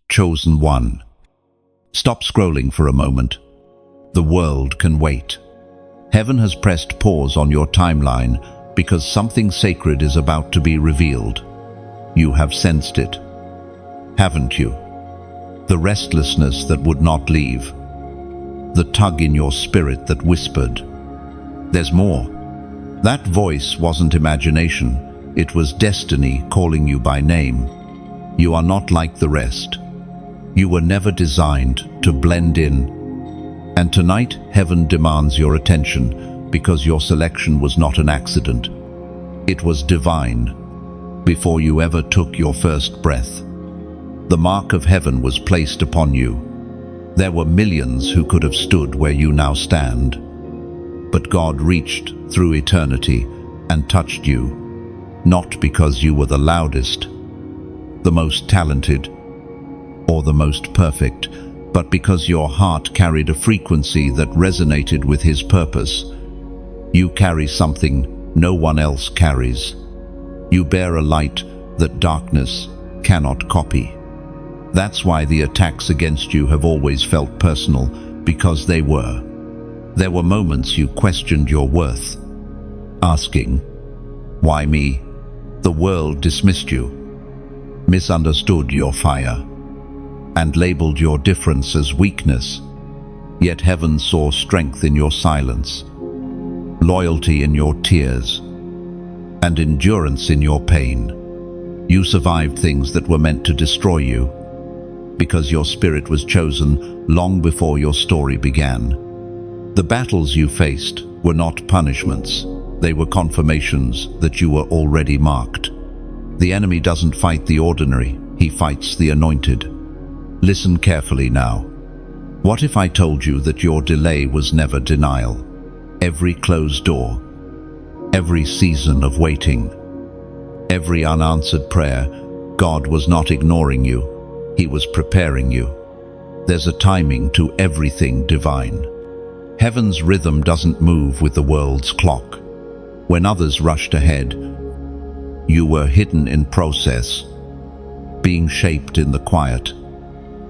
Chosen one. Stop scrolling for a moment. The world can wait. Heaven has pressed pause on your timeline because something sacred is about to be revealed. You have sensed it, haven't you? The restlessness that would not leave. The tug in your spirit that whispered, "There's more." That voice wasn't imagination. It was destiny calling you by name. You are not like the rest. You were never designed to blend in. And tonight, heaven demands your attention because your selection was not an accident. It was divine. Before you ever took your first breath, the mark of heaven was placed upon you. There were millions who could have stood where you now stand. But God reached through eternity and touched you, not because you were the loudest, the most talented, or the most perfect, but because your heart carried a frequency that resonated with His purpose. You carry something no one else carries. You bear a light that darkness cannot copy. That's why the attacks against you have always felt personal, because they were. There were moments you questioned your worth, asking, "Why me?" The world dismissed you, misunderstood your fire, and labeled your difference as weakness. Yet heaven saw strength in your silence, loyalty in your tears, and endurance in your pain. You survived things that were meant to destroy you, because your spirit was chosen long before your story began. The battles you faced were not punishments. They were confirmations that you were already marked. The enemy doesn't fight the ordinary, he fights the anointed. Listen carefully now. What if I told you that your delay was never denial? Every closed door, every season of waiting, every unanswered prayer, God was not ignoring you, He was preparing you. There's a timing to everything divine. Heaven's rhythm doesn't move with the world's clock. When others rushed ahead, you were hidden in process, being shaped in the quiet,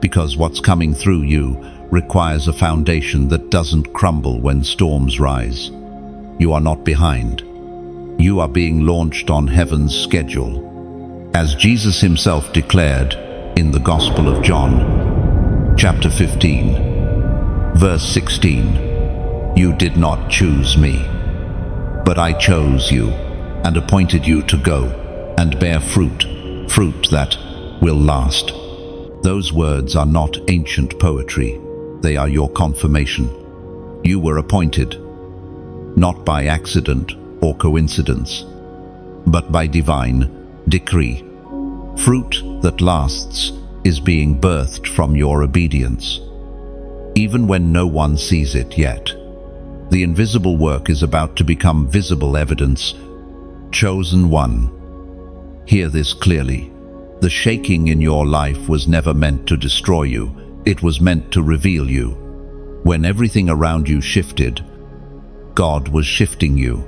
because what's coming through you requires a foundation that doesn't crumble when storms rise. You are not behind. You are being launched on heaven's schedule. As Jesus Himself declared in the Gospel of John, chapter 15, verse 16, "You did not choose me, but I chose you and appointed you to go and bear fruit, fruit that will last." Those words are not ancient poetry. They are your confirmation. You were appointed, not by accident or coincidence, but by divine decree. Fruit that lasts is being birthed from your obedience, even when no one sees it yet. The invisible work is about to become visible evidence. Chosen one. Hear this clearly. The shaking in your life was never meant to destroy you. It was meant to reveal you. When everything around you shifted, God was shifting you.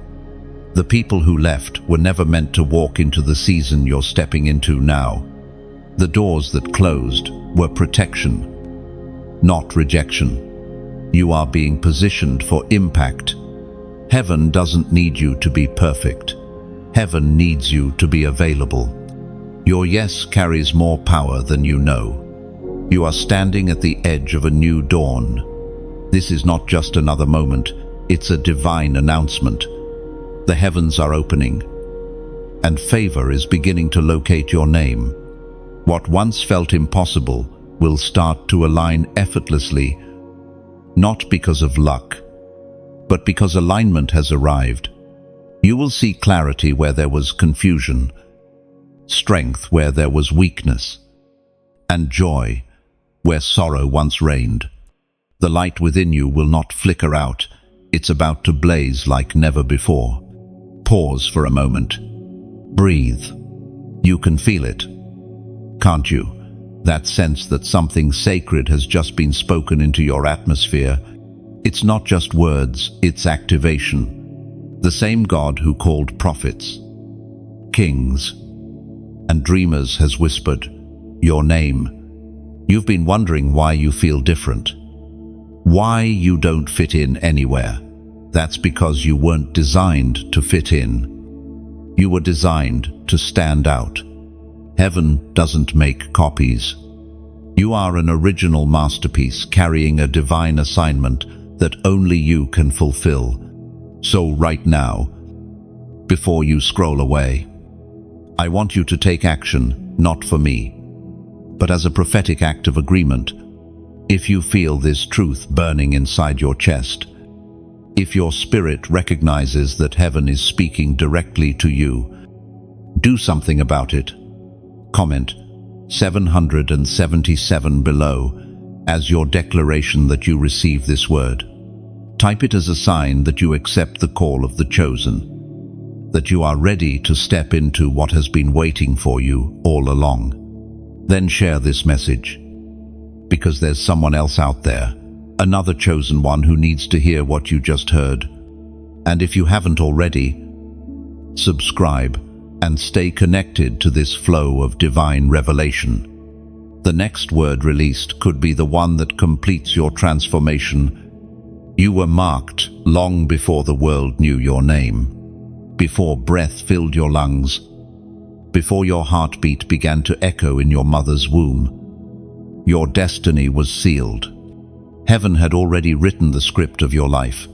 The people who left were never meant to walk into the season you're stepping into now. The doors that closed were protection, not rejection. You are being positioned for impact. Heaven doesn't need you to be perfect. Heaven needs you to be available. Your yes carries more power than you know. You are standing at the edge of a new dawn. This is not just another moment, it's a divine announcement. The heavens are opening, and favor is beginning to locate your name. What once felt impossible will start to align effortlessly, not because of luck, but because alignment has arrived. You will see clarity where there was confusion, strength where there was weakness, and joy where sorrow once reigned. The light within you will not flicker out. It's about to blaze like never before. Pause for a moment. Breathe. You can feel it, can't you? That sense that something sacred has just been spoken into your atmosphere. It's not just words, it's activation. The same God who called prophets, kings, and dreamers has whispered your name. You've been wondering why you feel different, why you don't fit in anywhere. That's because you weren't designed to fit in. You were designed to stand out. Heaven doesn't make copies. You are an original masterpiece carrying a divine assignment that only you can fulfill. So right now, before you scroll away, I want you to take action, not for me, but as a prophetic act of agreement. If you feel this truth burning inside your chest, if your spirit recognizes that heaven is speaking directly to you, do something about it. Comment 777 below as your declaration that you receive this word. Type it as a sign that you accept the call of the chosen, that you are ready to step into what has been waiting for you all along. Then share this message, because there's someone else out there, another chosen one who needs to hear what you just heard. And if you haven't already, subscribe and stay connected to this flow of divine revelation. The next word released could be the one that completes your transformation. You were marked long before the world knew your name, before breath filled your lungs, before your heartbeat began to echo in your mother's womb. Your destiny was sealed. Heaven had already written the script of your life,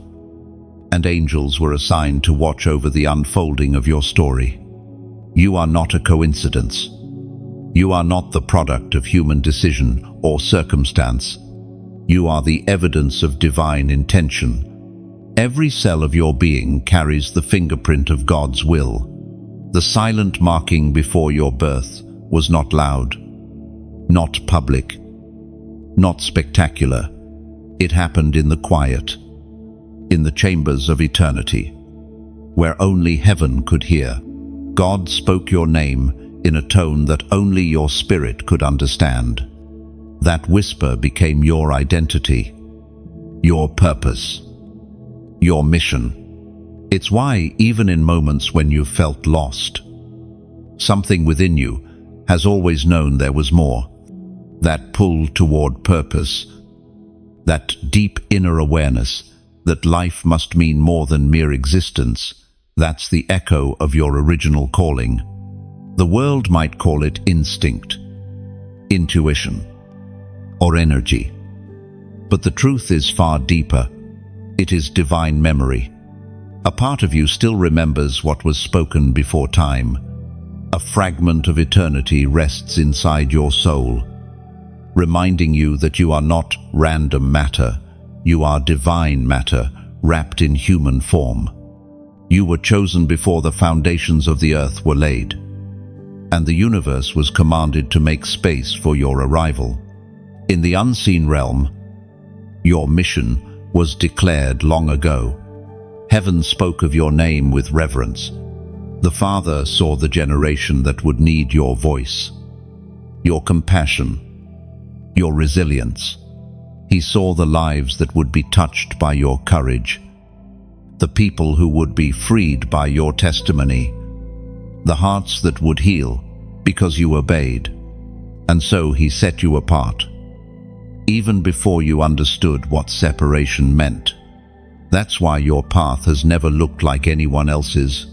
and angels were assigned to watch over the unfolding of your story. You are not a coincidence. You are not the product of human decision or circumstance. You are the evidence of divine intention. Every cell of your being carries the fingerprint of God's will. The silent marking before your birth was not loud, not public, not spectacular. It happened in the quiet, in the chambers of eternity, where only heaven could hear. God spoke your name in a tone that only your spirit could understand. That whisper became your identity, your purpose, your mission. It's why, even in moments when you felt lost, something within you has always known there was more. That pull toward purpose, that deep inner awareness that life must mean more than mere existence, that's the echo of your original calling. The world might call it instinct, intuition, or energy. But the truth is far deeper. It is divine memory. A part of you still remembers what was spoken before time. A fragment of eternity rests inside your soul, reminding you that you are not random matter. You are divine matter, wrapped in human form. You were chosen before the foundations of the earth were laid, and the universe was commanded to make space for your arrival. In the unseen realm, your mission was declared long ago. Heaven spoke of your name with reverence. The Father saw the generation that would need your voice, your compassion, your resilience. He saw the lives that would be touched by your courage, the people who would be freed by your testimony, the hearts that would heal because you obeyed. And so he set you apart, even before you understood what separation meant. That's why your path has never looked like anyone else's.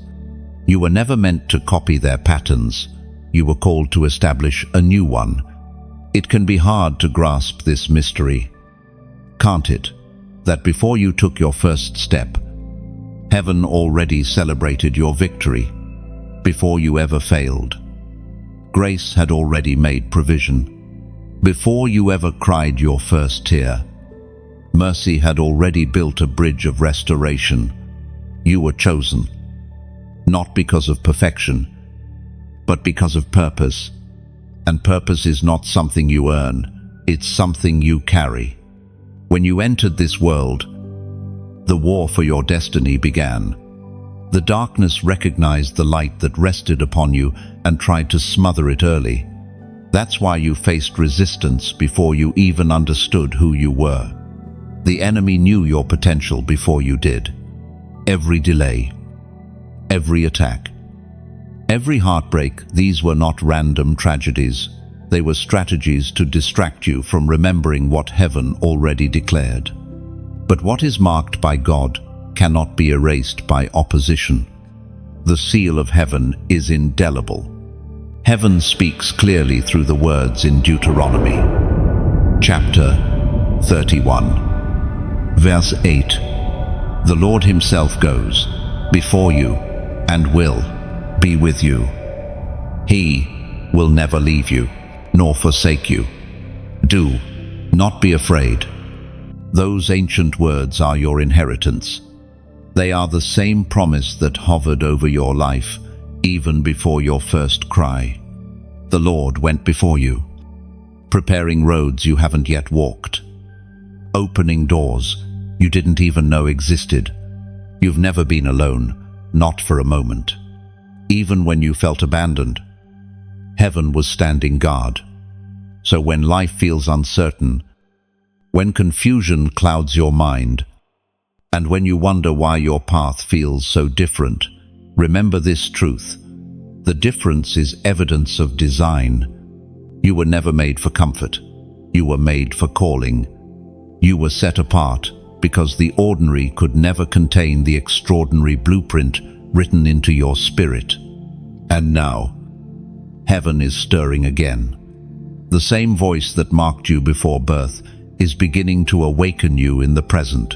You were never meant to copy their patterns. You were called to establish a new one. It can be hard to grasp this mystery, can't it? That before you took your first step, heaven already celebrated your victory. Before you ever failed, grace had already made provision. Before you ever cried your first tear, mercy had already built a bridge of restoration. You were chosen, not because of perfection, but because of purpose. And purpose is not something you earn, it's something you carry. When you entered this world, the war for your destiny began. The darkness recognized the light that rested upon you and tried to smother it early. That's why you faced resistance before you even understood who you were. The enemy knew your potential before you did. Every delay, every attack, every heartbreak, these were not random tragedies. They were strategies to distract you from remembering what heaven already declared. But what is marked by God cannot be erased by opposition. The seal of heaven is indelible. Heaven speaks clearly through the words in Deuteronomy, chapter 31, verse 8. The Lord himself goes before you and will be with you. He will never leave you nor forsake you. Do not be afraid. Those ancient words are your inheritance. They are the same promise that hovered over your life even before your first cry. The Lord went before you, preparing roads you haven't yet walked, opening doors you didn't even know existed. You've never been alone, not for a moment. Even when you felt abandoned, heaven was standing guard. So when life feels uncertain, when confusion clouds your mind, and when you wonder why your path feels so different, remember this truth. The difference is evidence of design. You were never made for comfort. You were made for calling. You were set apart because the ordinary could never contain the extraordinary blueprint written into your spirit. And now, heaven is stirring again. The same voice that marked you before birth is beginning to awaken you in the present.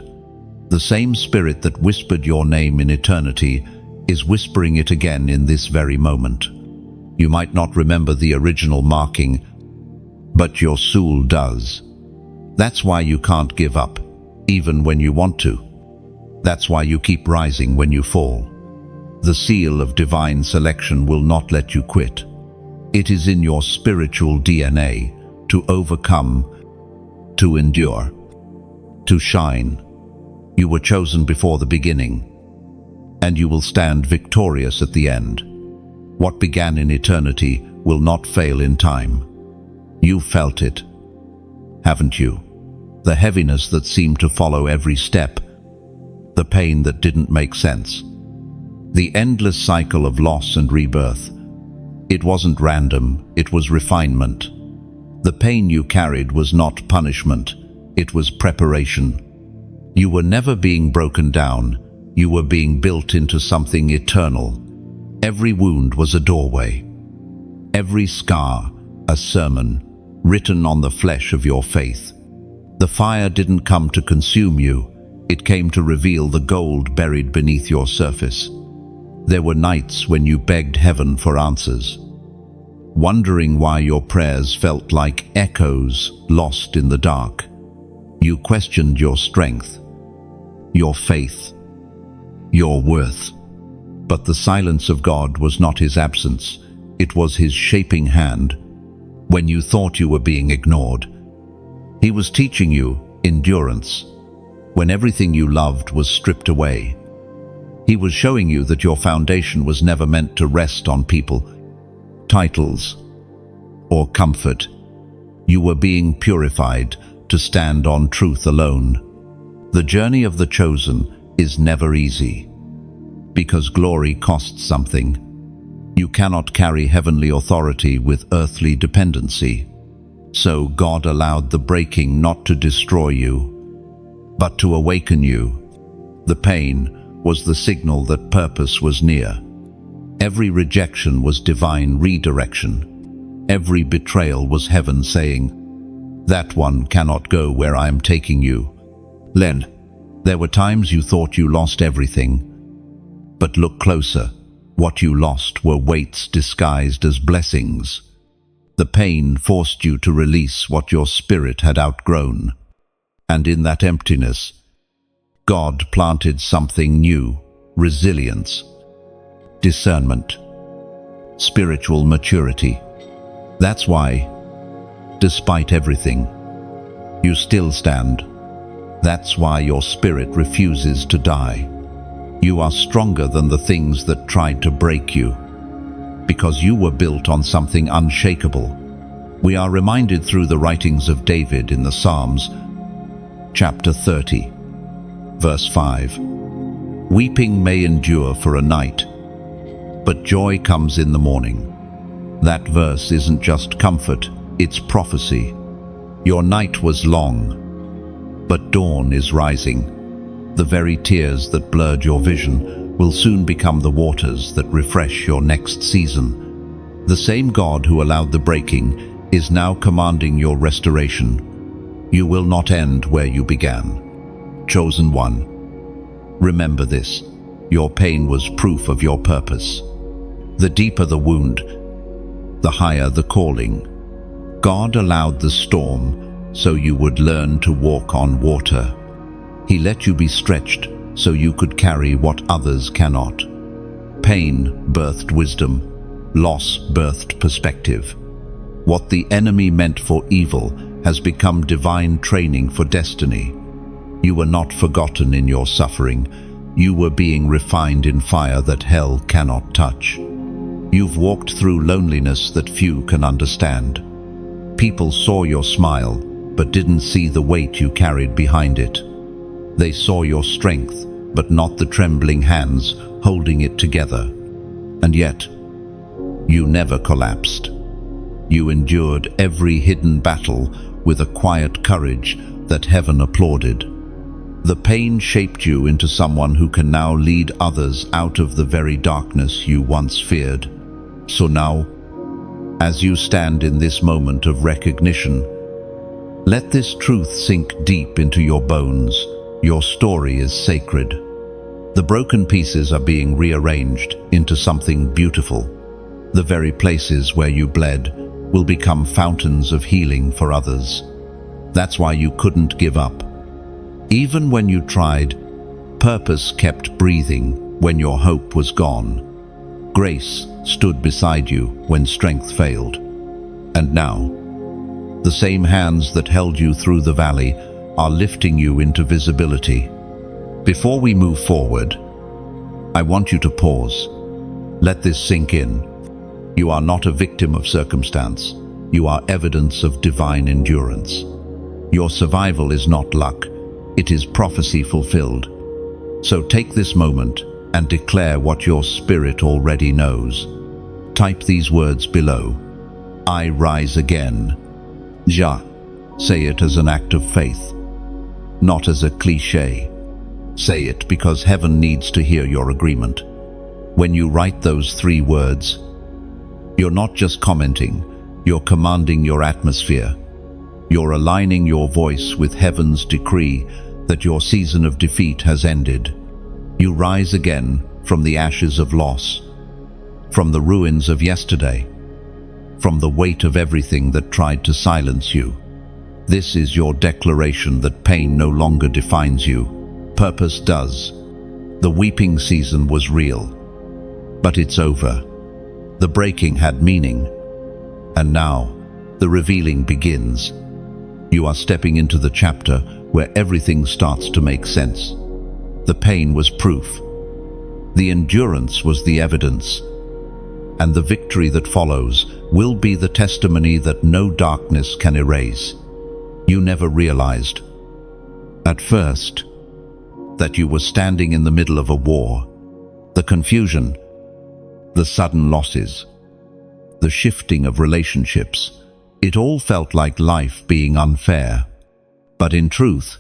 The same spirit that whispered your name in eternity is whispering it again in this very moment. You might not remember the original marking, but your soul does. That's why you can't give up, even when you want to. That's why you keep rising when you fall. The seal of divine selection will not let you quit. It is in your spiritual DNA to overcome, to endure, to shine. You were chosen before the beginning, and you will stand victorious at the end. What began in eternity will not fail in time. You felt it, haven't you? The heaviness that seemed to follow every step, the pain that didn't make sense, the endless cycle of loss and rebirth. It wasn't random, it was refinement. The pain you carried was not punishment, it was preparation. You were never being broken down, you were being built into something eternal. Every wound was a doorway. Every scar, a sermon, written on the flesh of your faith. The fire didn't come to consume you, it came to reveal the gold buried beneath your surface. There were nights when you begged heaven for answers, wondering why your prayers felt like echoes lost in the dark. You questioned your strength, your faith, your worth. But the silence of God was not his absence, it was his shaping hand. When you thought you were being ignored, he was teaching you endurance. When everything you loved was stripped away, he was showing you that your foundation was never meant to rest on people, titles, or comfort. You were being purified to stand on truth alone. The journey of the chosen is never easy, because glory costs something. You cannot carry heavenly authority with earthly dependency. So God allowed the breaking not to destroy you, but to awaken you. The pain was the signal that purpose was near. Every rejection was divine redirection. Every betrayal was heaven saying, "That one cannot go where I am taking you." Len, there were times you thought you lost everything. But look closer. What you lost were weights disguised as blessings. The pain forced you to release what your spirit had outgrown. And in that emptiness, God planted something new: resilience, discernment, spiritual maturity. That's why, despite everything, you still stand. That's why your spirit refuses to die. You are stronger than the things that tried to break you, because you were built on something unshakable. We are reminded through the writings of David in the Psalms, chapter 30, verse 5. Weeping may endure for a night, but joy comes in the morning. That verse isn't just comfort, It's prophecy. Your night was long, but dawn is rising. The very tears that blurred your vision will soon become the waters that refresh your next season. The same God who allowed the breaking is now commanding your restoration. You will not end where you began. Chosen one, remember this. Your pain was proof of your purpose. The deeper the wound, the higher the calling. God allowed the storm so you would learn to walk on water. He let you be stretched so you could carry what others cannot. Pain birthed wisdom. Loss birthed perspective. What the enemy meant for evil has become divine training for destiny. You were not forgotten in your suffering. You were being refined in fire that hell cannot touch. You've walked through loneliness that few can understand. People saw your smile, but didn't see the weight you carried behind it. They saw your strength, but not the trembling hands holding it together. And yet, you never collapsed. You endured every hidden battle with a quiet courage that heaven applauded. The pain shaped you into someone who can now lead others out of the very darkness you once feared. So now, as you stand in this moment of recognition, let this truth sink deep into your bones. Your story is sacred. The broken pieces are being rearranged into something beautiful. The very places where you bled will become fountains of healing for others. That's why you couldn't give up. Even when you tried, purpose kept breathing when your hope was gone. Grace stood beside you when strength failed. And now, the same hands that held you through the valley are lifting you into visibility. Before we move forward, I want you to pause. Let this sink in. You are not a victim of circumstance. You are evidence of divine endurance. Your survival is not luck. It is prophecy fulfilled. So take this moment and declare what your spirit already knows. Type these words below. I rise again. Ja. Say it as an act of faith, not as a cliché. Say it because heaven needs to hear your agreement. When you write those 3 words, you're not just commenting, you're commanding your atmosphere. You're aligning your voice with heaven's decree that your season of defeat has ended. You rise again from the ashes of loss, from the ruins of yesterday, from the weight of everything that tried to silence you. This is your declaration that pain no longer defines you. Purpose does. The weeping season was real, but it's over. The breaking had meaning, and now the revealing begins. You are stepping into the chapter where everything starts to make sense. The pain was proof. The endurance was the evidence. And the victory that follows will be the testimony that no darkness can erase. You never realized, at first, that you were standing in the middle of a war. The confusion, the sudden losses, the shifting of relationships, it all felt like life being unfair. But in truth,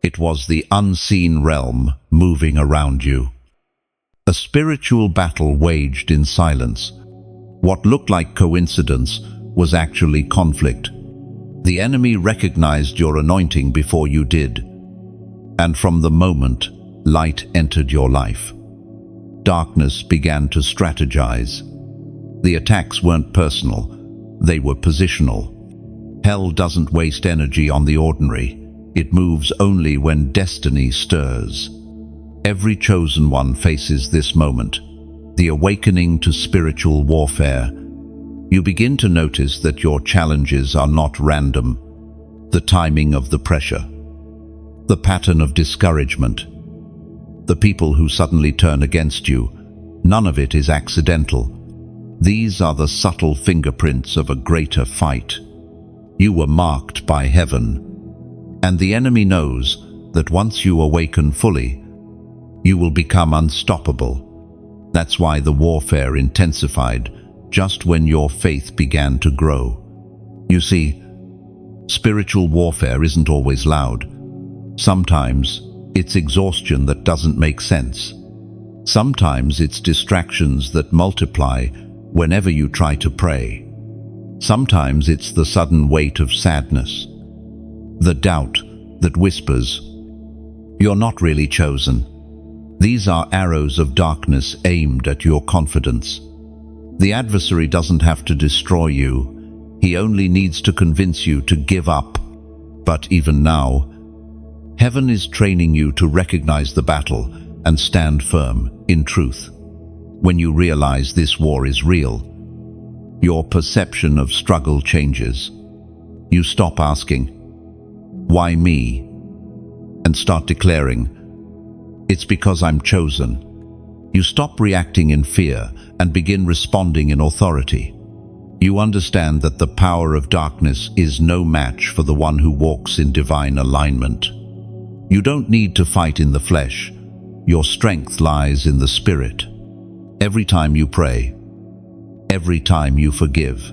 it was the unseen realm moving around you. A spiritual battle waged in silence. What looked like coincidence was actually conflict. The enemy recognized your anointing before you did. And from the moment light entered your life, darkness began to strategize. The attacks weren't personal, they were positional. Hell doesn't waste energy on the ordinary. It moves only when destiny stirs. Every chosen one faces this moment, the awakening to spiritual warfare. You begin to notice that your challenges are not random. The timing of the pressure, the pattern of discouragement, the people who suddenly turn against you, none of it is accidental. These are the subtle fingerprints of a greater fight. You were marked by heaven, and the enemy knows that once you awaken fully, you will become unstoppable. That's why the warfare intensified just when your faith began to grow. You see, spiritual warfare isn't always loud. Sometimes it's exhaustion that doesn't make sense. Sometimes it's distractions that multiply whenever you try to pray. Sometimes it's the sudden weight of sadness, the doubt that whispers, "You're not really chosen." These are arrows of darkness aimed at your confidence. The adversary doesn't have to destroy you. He only needs to convince you to give up. But even now, heaven is training you to recognize the battle and stand firm in truth. When you realize this war is real, your perception of struggle changes. You stop asking, "Why me?" and start declaring, "It's because I'm chosen." You stop reacting in fear and begin responding in authority. You understand that the power of darkness is no match for the one who walks in divine alignment. You don't need to fight in the flesh. Your strength lies in the Spirit. Every time you pray, every time you forgive,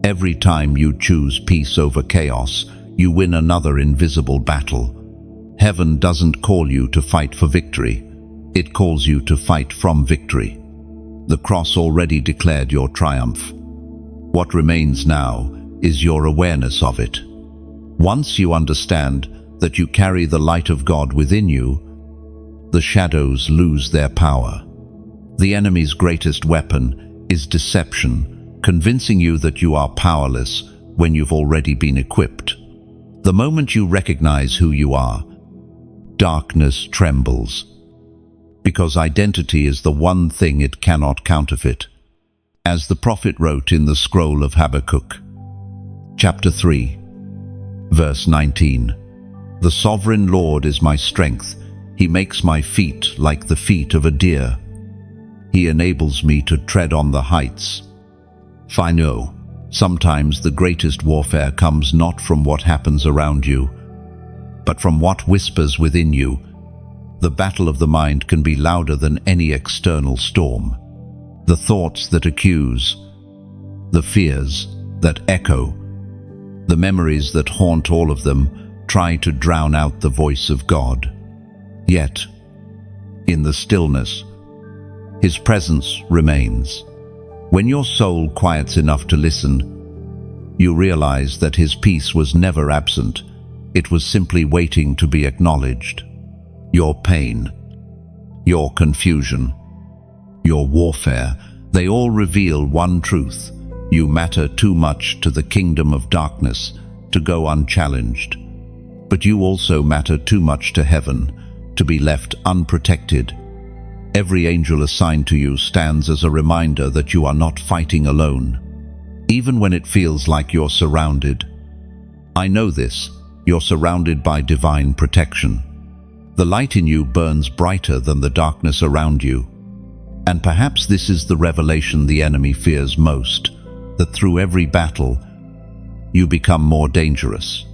every time you choose peace over chaos, you win another invisible battle. Heaven doesn't call you to fight for victory. It calls you to fight from victory. The cross already declared your triumph. What remains now is your awareness of it. Once you understand that you carry the light of God within you, the shadows lose their power. The enemy's greatest weapon is deception, convincing you that you are powerless when you've already been equipped. The moment you recognize who you are, darkness trembles, because identity is the one thing it cannot counterfeit. As the prophet wrote in the scroll of Habakkuk, chapter 3, verse 19, "The sovereign Lord is my strength. He makes my feet like the feet of a deer. He enables me to tread on the heights." I know, sometimes the greatest warfare comes not from what happens around you, but from what whispers within you. The battle of the mind can be louder than any external storm. The thoughts that accuse, the fears that echo, the memories that haunt, all of them try to drown out the voice of God. Yet, in the stillness, His presence remains. When your soul quiets enough to listen, you realize that His peace was never absent. It was simply waiting to be acknowledged. Your pain, your confusion, your warfare, they all reveal one truth. You matter too much to the kingdom of darkness to go unchallenged. But you also matter too much to heaven to be left unprotected. Every angel assigned to you stands as a reminder that you are not fighting alone, even when it feels like you're surrounded. I know this. You're surrounded by divine protection. The light in you burns brighter than the darkness around you. And perhaps this is the revelation the enemy fears most, that through every battle, you become more dangerous.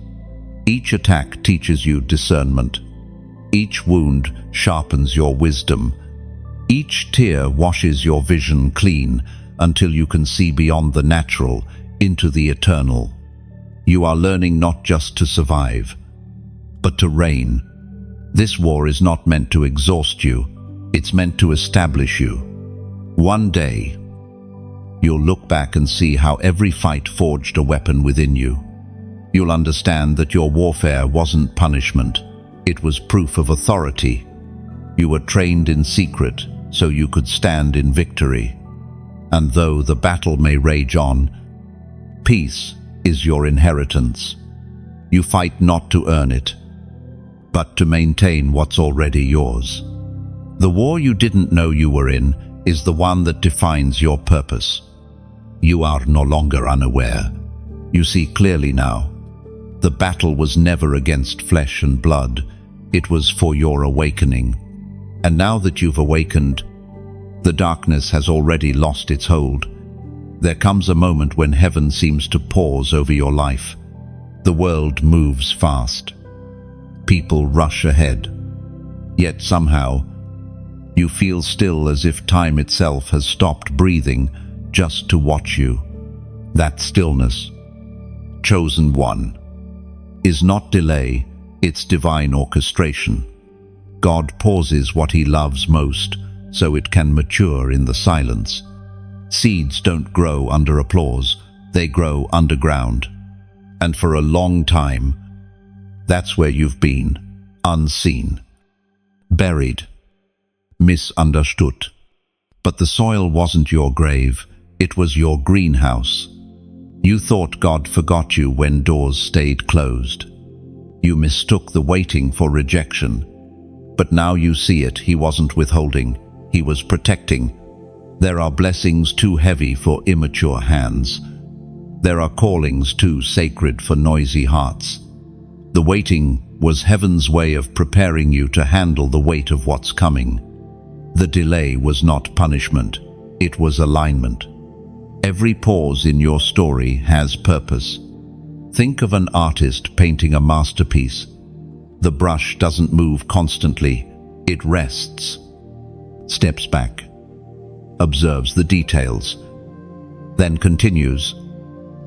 Each attack teaches you discernment. Each wound sharpens your wisdom. Each tear washes your vision clean until you can see beyond the natural into the eternal. You are learning not just to survive, but to reign. This war is not meant to exhaust you. It's meant to establish you. One day, you'll look back and see how every fight forged a weapon within you. You'll understand that your warfare wasn't punishment. It was proof of authority. You were trained in secret so you could stand in victory. And though the battle may rage on, peace is your inheritance. You fight not to earn it, but to maintain what's already yours. The war you didn't know you were in is the one that defines your purpose. You are no longer unaware. You see clearly now. The battle was never against flesh and blood. It was for your awakening. And now that you've awakened, the darkness has already lost its hold. There comes a moment when heaven seems to pause over your life. The world moves fast. People rush ahead. Yet somehow, you feel still, as if time itself has stopped breathing just to watch you. That stillness, chosen one, is not delay, it's divine orchestration. God pauses what he loves most so it can mature in the silence. Seeds don't grow under applause, they grow underground. And for a long time, that's where you've been, unseen, buried, misunderstood. But the soil wasn't your grave, it was your greenhouse. You thought God forgot you when doors stayed closed. You mistook the waiting for rejection. But now you see it, he wasn't withholding, he was protecting. There are blessings too heavy for immature hands. There are callings too sacred for noisy hearts. The waiting was heaven's way of preparing you to handle the weight of what's coming. The delay was not punishment, it was alignment. Every pause in your story has purpose. Think of an artist painting a masterpiece. The brush doesn't move constantly, it rests, steps back, observes the details, then continues.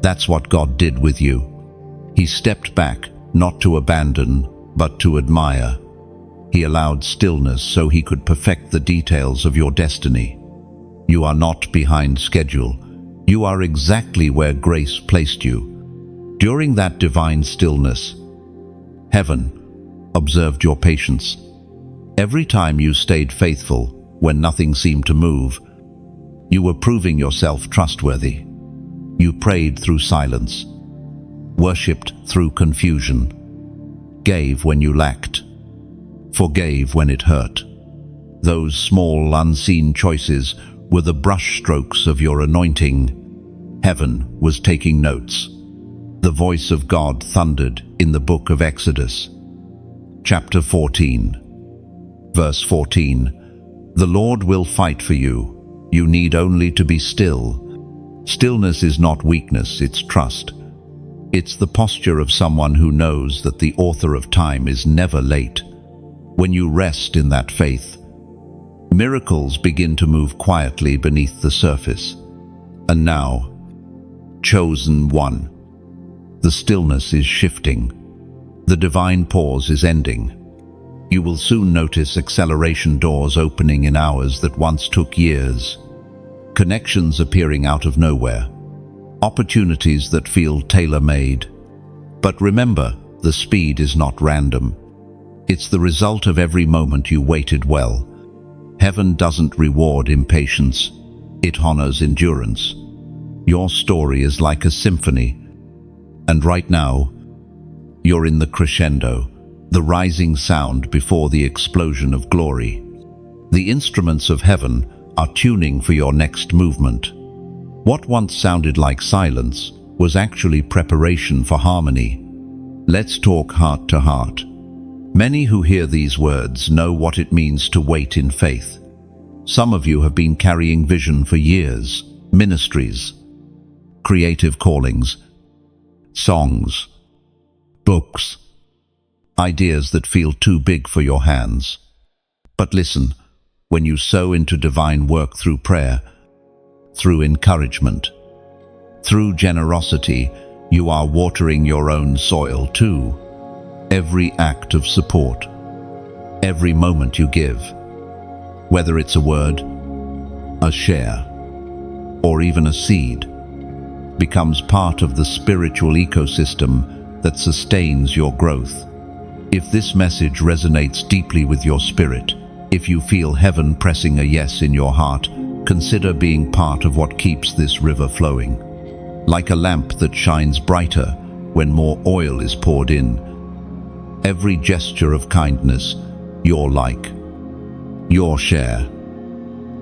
That's what God did with you. He stepped back, not to abandon, but to admire. He allowed stillness so he could perfect the details of your destiny. You are not behind schedule. You are exactly where grace placed you. During that divine stillness, heaven observed your patience. Every time you stayed faithful when nothing seemed to move, you were proving yourself trustworthy. You prayed through silence, worshipped through confusion, gave when you lacked, forgave when it hurt. Those small, unseen choices were the brushstrokes of your anointing. Heaven was taking notes. The voice of God thundered in the book of Exodus, chapter 14, verse 14. The Lord will fight for you. You need only to be still. Stillness is not weakness, it's trust. It's the posture of someone who knows that the author of time is never late. When you rest in that faith, miracles begin to move quietly beneath the surface. And now, chosen one. The stillness is shifting. The divine pause is ending. You will soon notice acceleration doors opening in hours that once took years. Connections appearing out of nowhere. Opportunities that feel tailor-made. But remember, the speed is not random. It's the result of every moment you waited well. Heaven doesn't reward impatience. It honors endurance. Your story is like a symphony. And right now, you're in the crescendo, the rising sound before the explosion of glory. The instruments of heaven are tuning for your next movement. What once sounded like silence was actually preparation for harmony. Let's talk heart to heart. Many who hear these words know what it means to wait in faith. Some of you have been carrying vision for years, ministries, creative callings, songs, books, ideas that feel too big for your hands. But listen, when you sow into divine work through prayer, through encouragement, through generosity, you are watering your own soil too. Every act of support, every moment you give, whether it's a word, a share, or even a seed, becomes part of the spiritual ecosystem that sustains your growth. If this message resonates deeply with your spirit, if you feel heaven pressing a yes in your heart, consider being part of what keeps this river flowing. Like a lamp that shines brighter when more oil is poured in. Every gesture of kindness, your like, your share,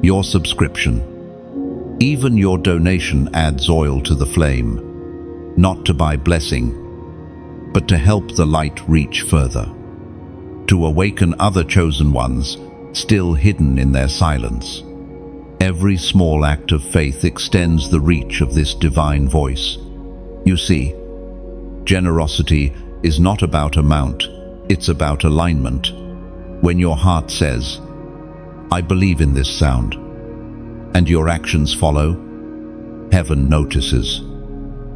your subscription, even your donation adds oil to the flame, not to buy blessing, but to help the light reach further, to awaken other chosen ones still hidden in their silence. Every small act of faith extends the reach of this divine voice. You see, generosity is not about amount, it's about alignment. When your heart says, I believe in this sound, and your actions follow, heaven notices.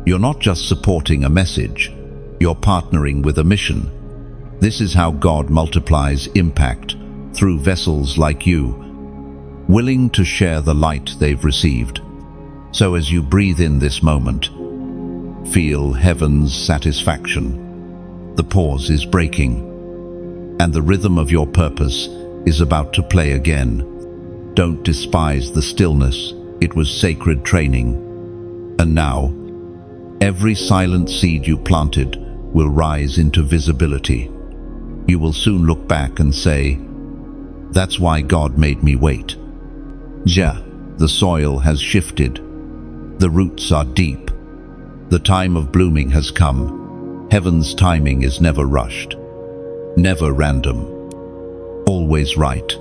You're not just supporting a message, you're partnering with a mission. This is how God multiplies impact, through vessels like you, willing to share the light they've received. So as you breathe in this moment, feel heaven's satisfaction. The pause is breaking, and the rhythm of your purpose is about to play again. Don't despise the stillness, it was sacred training. And now, every silent seed you planted will rise into visibility. You will soon look back and say, "That's why God made me wait." Yeah, the soil has shifted. The roots are deep. The time of blooming has come. Heaven's timing is never rushed, never random, always right.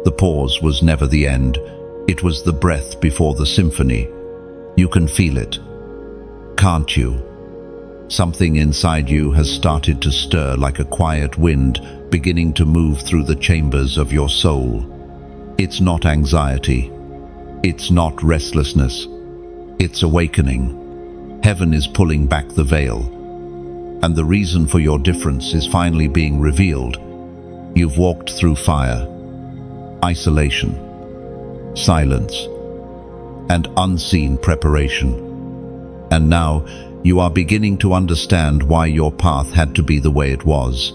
The pause was never the end. It was the breath before the symphony. You can feel it, can't you? Something inside you has started to stir like a quiet wind, beginning to move through the chambers of your soul. It's not anxiety. It's not restlessness. It's awakening. Heaven is pulling back the veil. And the reason for your difference is finally being revealed. You've walked through fire, isolation, silence, and unseen preparation. And now, you are beginning to understand why your path had to be the way it was.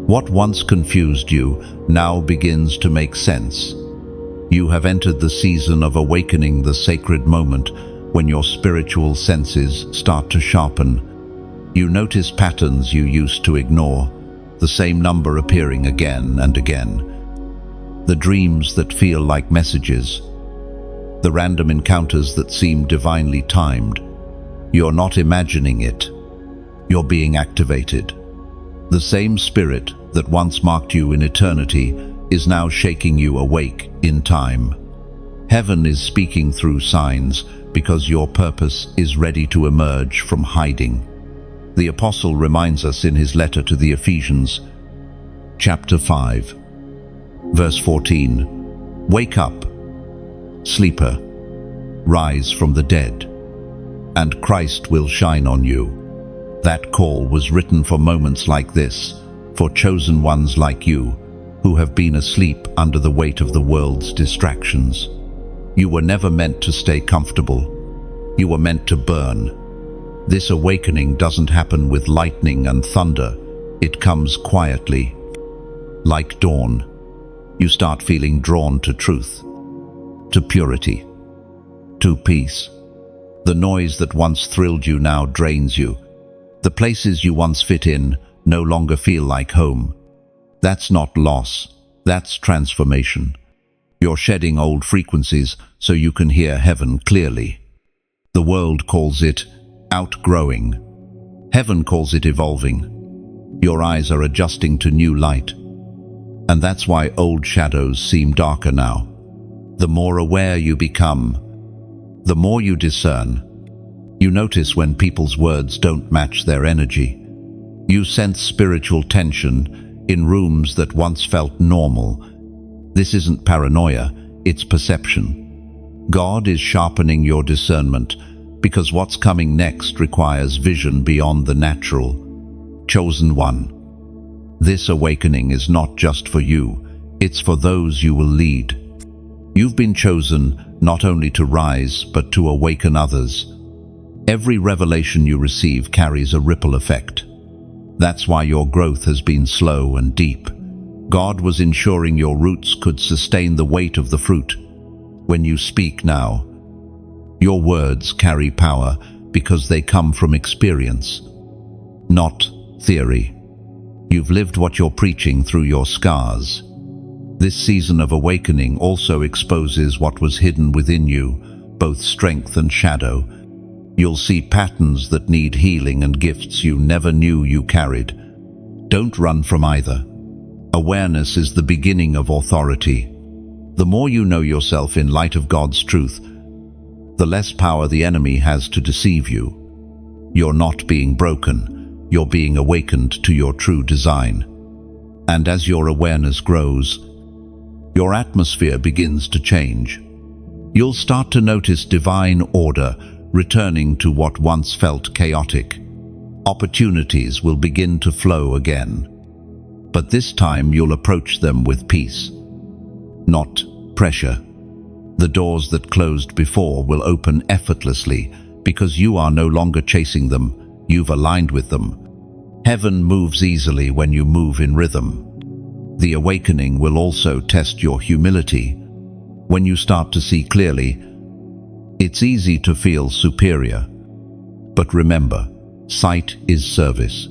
What once confused you now begins to make sense. You have entered the season of awakening, the sacred moment when your spiritual senses start to sharpen. You notice patterns you used to ignore, the same number appearing again and again. The dreams that feel like messages, the random encounters that seem divinely timed. You're not imagining it. You're being activated. The same spirit that once marked you in eternity is now shaking you awake in time. Heaven is speaking through signs because your purpose is ready to emerge from hiding. The Apostle reminds us in his letter to the Ephesians, chapter 5, verse 14, "Wake up, sleeper, rise from the dead, and Christ will shine on you." That call was written for moments like this, for chosen ones like you, who have been asleep under the weight of the world's distractions. You were never meant to stay comfortable. You were meant to burn. This awakening doesn't happen with lightning and thunder. It comes quietly. Like dawn, you start feeling drawn to truth, to purity, to peace. The noise that once thrilled you now drains you. The places you once fit in no longer feel like home. That's not loss, that's transformation. You're shedding old frequencies so you can hear heaven clearly. The world calls it outgrowing. Heaven calls it evolving. Your eyes are adjusting to new light. And that's why old shadows seem darker now. The more aware you become, the more you discern. You notice when people's words don't match their energy. You sense spiritual tension in rooms that once felt normal. This isn't paranoia, it's perception. God is sharpening your discernment because what's coming next requires vision beyond the natural. Chosen one. This awakening is not just for you, it's for those you will lead. You've been chosen not only to rise, but to awaken others. Every revelation you receive carries a ripple effect. That's why your growth has been slow and deep. God was ensuring your roots could sustain the weight of the fruit. When you speak now, your words carry power because they come from experience, not theory. You've lived what you're preaching through your scars. This season of awakening also exposes what was hidden within you, both strength and shadow. You'll see patterns that need healing and gifts you never knew you carried. Don't run from either. Awareness is the beginning of authority. The more you know yourself in light of God's truth, the less power the enemy has to deceive you. You're not being broken, you're being awakened to your true design. And as your awareness grows, your atmosphere begins to change. You'll start to notice divine order returning to what once felt chaotic. Opportunities will begin to flow again. But this time you'll approach them with peace, not pressure. The doors that closed before will open effortlessly because you are no longer chasing them, you've aligned with them. Heaven moves easily when you move in rhythm. The awakening will also test your humility. When you start to see clearly, it's easy to feel superior. But remember, sight is service.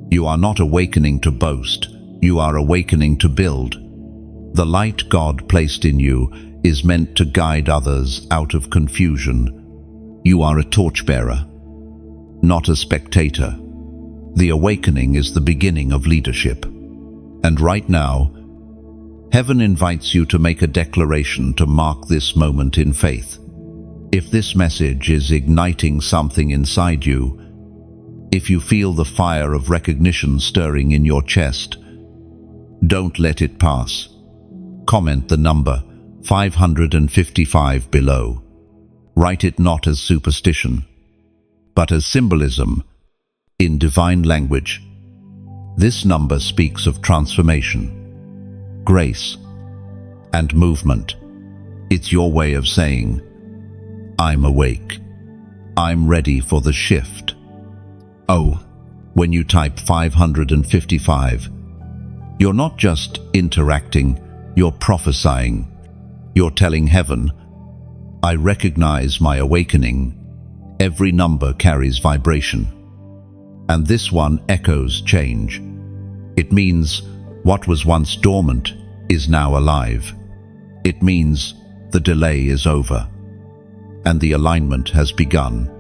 You are not awakening to boast, you are awakening to build. The light God placed in you is meant to guide others out of confusion. You are a torchbearer, not a spectator. The awakening is the beginning of leadership. And right now, heaven invites you to make a declaration to mark this moment in faith. If this message is igniting something inside you, if you feel the fire of recognition stirring in your chest, don't let it pass. Comment the number 555 below. Write it not as superstition, but as symbolism in divine language. This number speaks of transformation, grace, and movement. It's your way of saying, I'm awake. I'm ready for the shift. Oh, when you type 555, you're not just interacting, you're prophesying. You're telling heaven, I recognize my awakening. Every number carries vibration. And this one echoes change. It means what was once dormant is now alive. It means the delay is over. And the alignment has begun.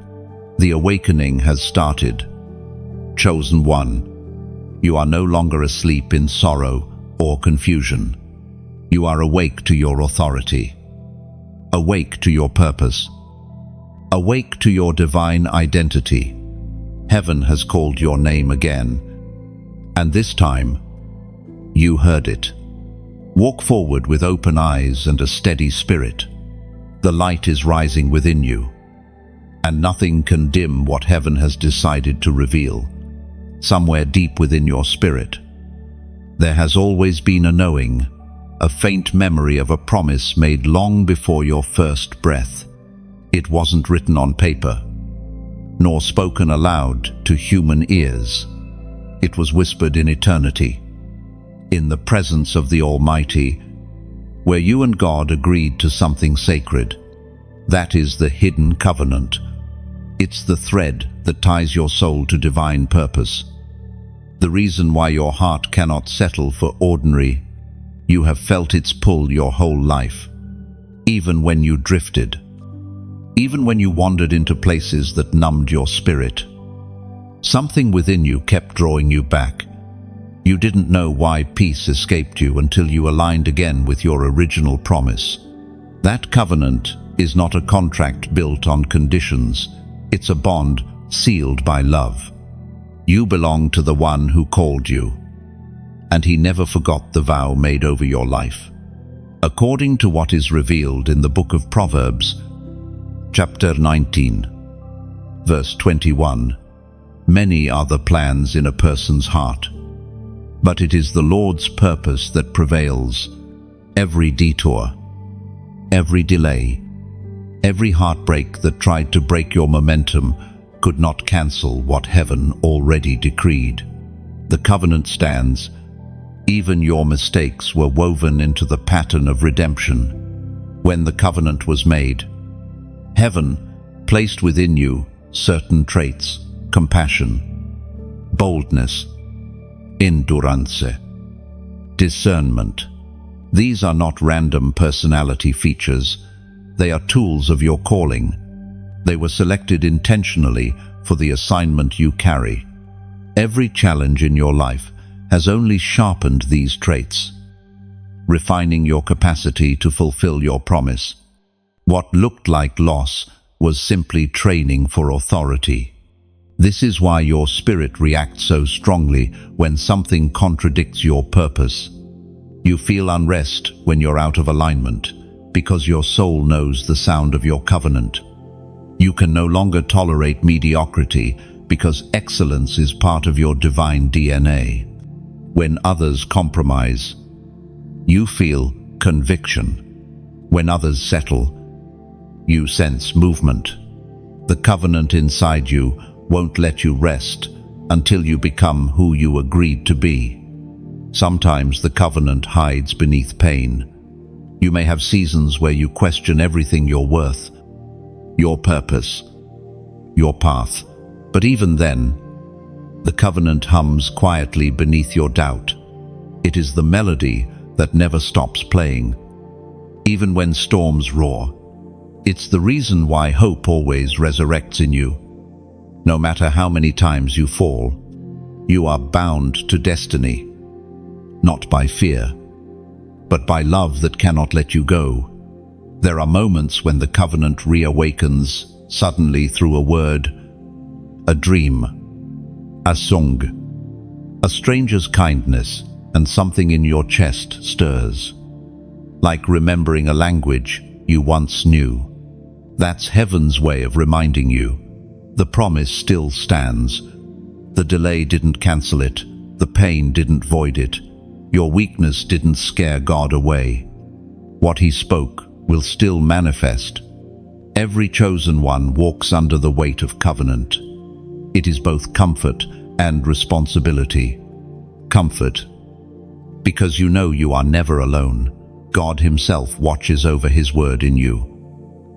The awakening has started. Chosen one, you are no longer asleep in sorrow or confusion. You are awake to your authority, awake to your purpose, awake to your divine identity. Heaven has called your name again, and this time, you heard it. Walk forward with open eyes and a steady spirit. The light is rising within you, and nothing can dim what heaven has decided to reveal. Somewhere deep within your spirit, there has always been a knowing, a faint memory of a promise made long before your first breath. It wasn't written on paper, nor spoken aloud to human ears. It was whispered in eternity, in the presence of the Almighty, where you and God agreed to something sacred. That is the hidden covenant. It's the thread that ties your soul to divine purpose. The reason why your heart cannot settle for ordinary. You have felt its pull your whole life, even when you drifted, even when you wandered into places that numbed your spirit. Something within you kept drawing you back. You didn't know why peace escaped you until you aligned again with your original promise. That covenant is not a contract built on conditions. It's a bond sealed by love. You belong to the one who called you, and he never forgot the vow made over your life. According to what is revealed in the book of Proverbs, chapter 19, verse 21, many are the plans in a person's heart, but it is the Lord's purpose that prevails. Every detour, every delay, every heartbreak that tried to break your momentum could not cancel what heaven already decreed. The covenant stands. Even your mistakes were woven into the pattern of redemption. When the covenant was made, heaven placed within you certain traits: compassion, boldness, endurance, discernment. These are not random personality features. They are tools of your calling. They were selected intentionally for the assignment you carry. Every challenge in your life has only sharpened these traits, refining your capacity to fulfill your promise. What looked like loss was simply training for authority. This is why your spirit reacts so strongly when something contradicts your purpose. You feel unrest when you're out of alignment, because your soul knows the sound of your covenant. You can no longer tolerate mediocrity because excellence is part of your divine DNA. When others compromise, you feel conviction. When others settle, you sense movement. The covenant inside you won't let you rest until you become who you agreed to be. Sometimes the covenant hides beneath pain. You may have seasons where you question everything you're worth, your purpose, your path. But even then, the covenant hums quietly beneath your doubt. It is the melody that never stops playing, even when storms roar. It's the reason why hope always resurrects in you. No matter how many times you fall, you are bound to destiny, not by fear, but by love that cannot let you go. There are moments when the covenant reawakens suddenly through a word, a dream, a song, a stranger's kindness, and something in your chest stirs. Like remembering a language you once knew. That's heaven's way of reminding you. The promise still stands. The delay didn't cancel it. The pain didn't void it. Your weakness didn't scare God away. What He spoke will still manifest. Every chosen one walks under the weight of covenant. It is both comfort and responsibility. Comfort, because you know you are never alone. God Himself watches over His word in you.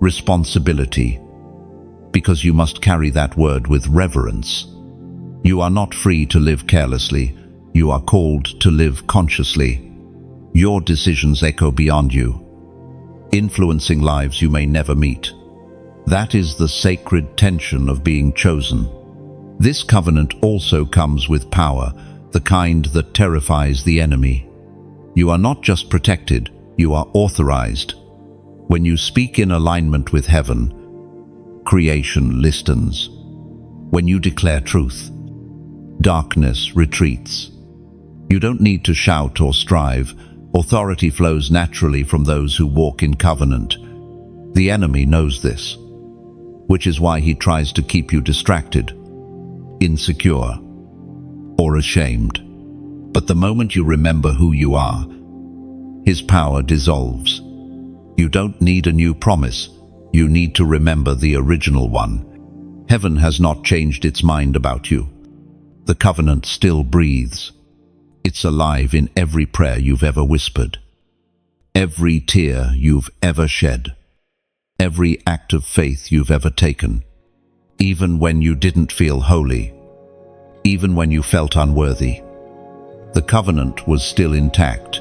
Responsibility, because you must carry that word with reverence. You are not free to live carelessly. You are called to live consciously. Your decisions echo beyond you, influencing lives you may never meet. That is the sacred tension of being chosen. This covenant also comes with power, the kind that terrifies the enemy. You are not just protected, you are authorized. When you speak in alignment with heaven, creation listens. When you declare truth, darkness retreats. You don't need to shout or strive. Authority flows naturally from those who walk in covenant. The enemy knows this, which is why he tries to keep you distracted, insecure, or ashamed. But the moment you remember who you are, his power dissolves. You don't need a new promise. You need to remember the original one. Heaven has not changed its mind about you. The covenant still breathes. It's alive in every prayer you've ever whispered, every tear you've ever shed, every act of faith you've ever taken, even when you didn't feel holy, even when you felt unworthy. The covenant was still intact.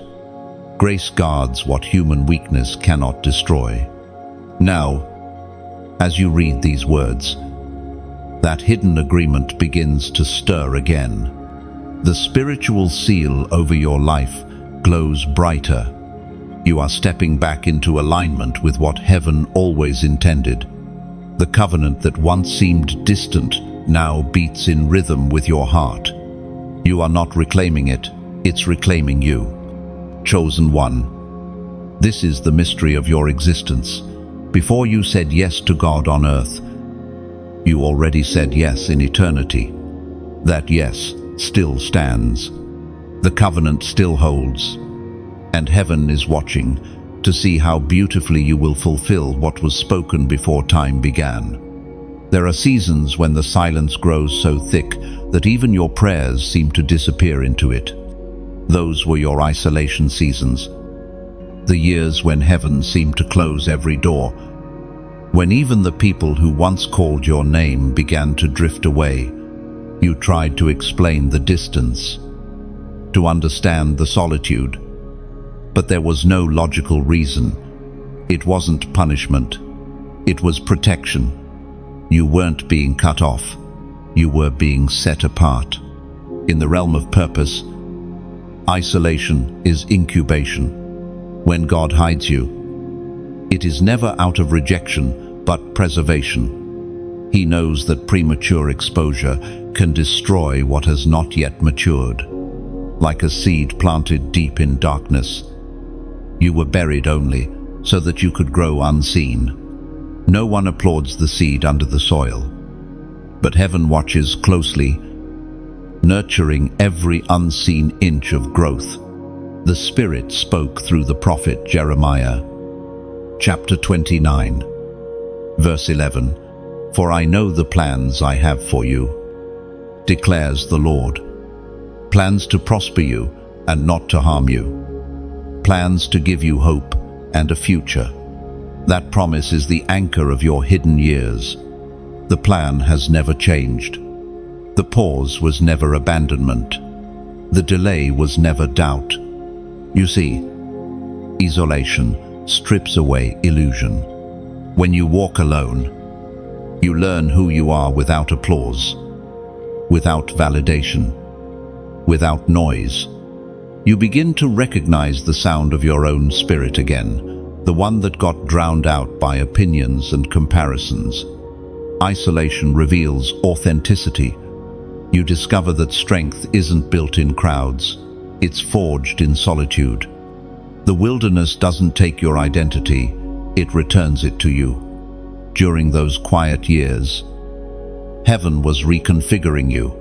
Grace guards what human weakness cannot destroy. Now, as you read these words, that hidden agreement begins to stir again. The spiritual seal over your life glows brighter. You are stepping back into alignment with what heaven always intended. The covenant that once seemed distant now beats in rhythm with your heart. You are not reclaiming it, it's reclaiming you. Chosen one. This is the mystery of your existence. Before you said yes to God on earth, you already said yes in eternity. That yes still stands. The covenant still holds. And heaven is watching to see how beautifully you will fulfill what was spoken before time began. There are seasons when the silence grows so thick that even your prayers seem to disappear into it. Those were your isolation seasons. The years when heaven seemed to close every door. When even the people who once called your name began to drift away. You tried to explain the distance, to understand the solitude, but there was no logical reason. It wasn't punishment, it was protection. You weren't being cut off, you were being set apart. In the realm of purpose, isolation is incubation. When God hides you, it is never out of rejection, but preservation. He knows that premature exposure can destroy what has not yet matured. Like a seed planted deep in darkness, you were buried only so that you could grow unseen. No one applauds the seed under the soil, but heaven watches closely, nurturing every unseen inch of growth. The Spirit spoke through the prophet Jeremiah. Chapter 29, verse 11. For I know the plans I have for you, declares the Lord. Plans to prosper you and not to harm you. Plans to give you hope and a future. That promise is the anchor of your hidden years. The plan has never changed. The pause was never abandonment. The delay was never doubt. You see, isolation strips away illusion. When you walk alone, you learn who you are without applause, without validation, without noise. You begin to recognize the sound of your own spirit again, the one that got drowned out by opinions and comparisons. Isolation reveals authenticity. You discover that strength isn't built in crowds, it's forged in solitude. The wilderness doesn't take your identity, it returns it to you. During those quiet years, heaven was reconfiguring you.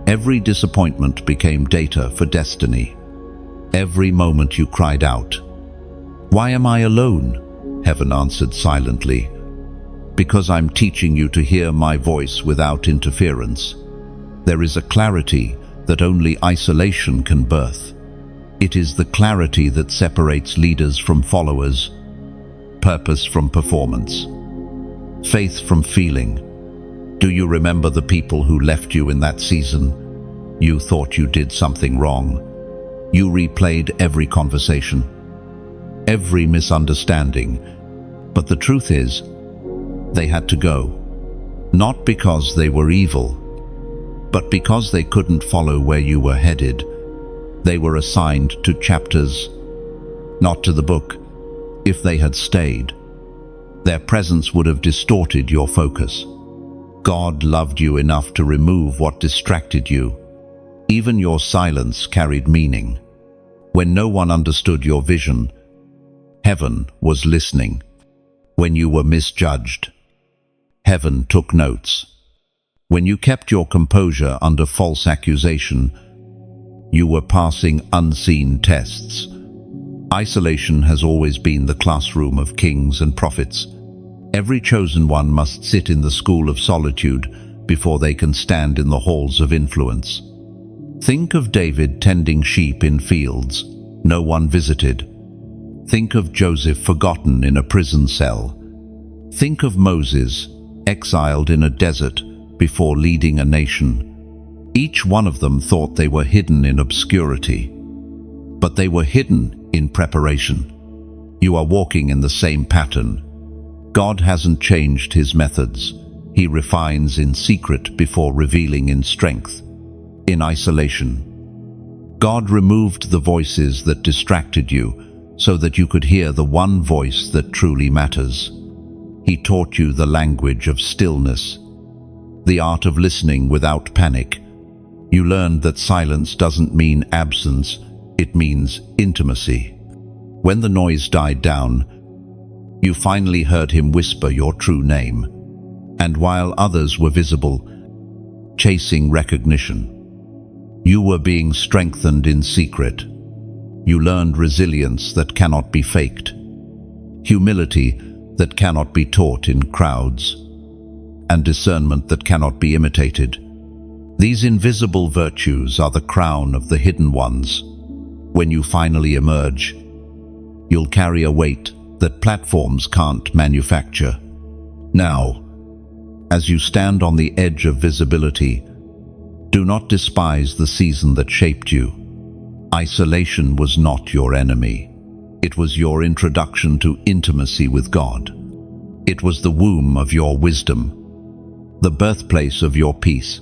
Every disappointment became data for destiny. Every moment you cried out, "Why am I alone?" Heaven answered silently, "Because I'm teaching you to hear my voice without interference." There is a clarity that only isolation can birth. It is the clarity that separates leaders from followers, purpose from performance, faith from feeling. Do you remember the people who left you in that season? You thought you did something wrong. You replayed every conversation, every misunderstanding. But the truth is, they had to go. Not because they were evil, but because they couldn't follow where you were headed. They were assigned to chapters, not to the book. If they had stayed, their presence would have distorted your focus. God loved you enough to remove what distracted you. Even your silence carried meaning. When no one understood your vision, heaven was listening. When you were misjudged, heaven took notes. When you kept your composure under false accusation, you were passing unseen tests. Isolation has always been the classroom of kings and prophets. Every chosen one must sit in the school of solitude before they can stand in the halls of influence. Think of David tending sheep in fields no one visited. Think of Joseph forgotten in a prison cell. Think of Moses exiled in a desert before leading a nation. Each one of them thought they were hidden in obscurity, but they were hidden in preparation. You are walking in the same pattern. God hasn't changed his methods. He refines in secret before revealing in strength. In isolation, God removed the voices that distracted you so that you could hear the one voice that truly matters. He taught you the language of stillness, the art of listening without panic. You learned that silence doesn't mean absence, it means intimacy. When the noise died down, you finally heard him whisper your true name. And while others were visible, chasing recognition, you were being strengthened in secret. You learned resilience that cannot be faked, humility that cannot be taught in crowds, and discernment that cannot be imitated. These invisible virtues are the crown of the hidden ones. When you finally emerge, you'll carry a weight that platforms can't manufacture. Now, as you stand on the edge of visibility, do not despise the season that shaped you. Isolation was not your enemy. It was your introduction to intimacy with God. It was the womb of your wisdom, the birthplace of your peace.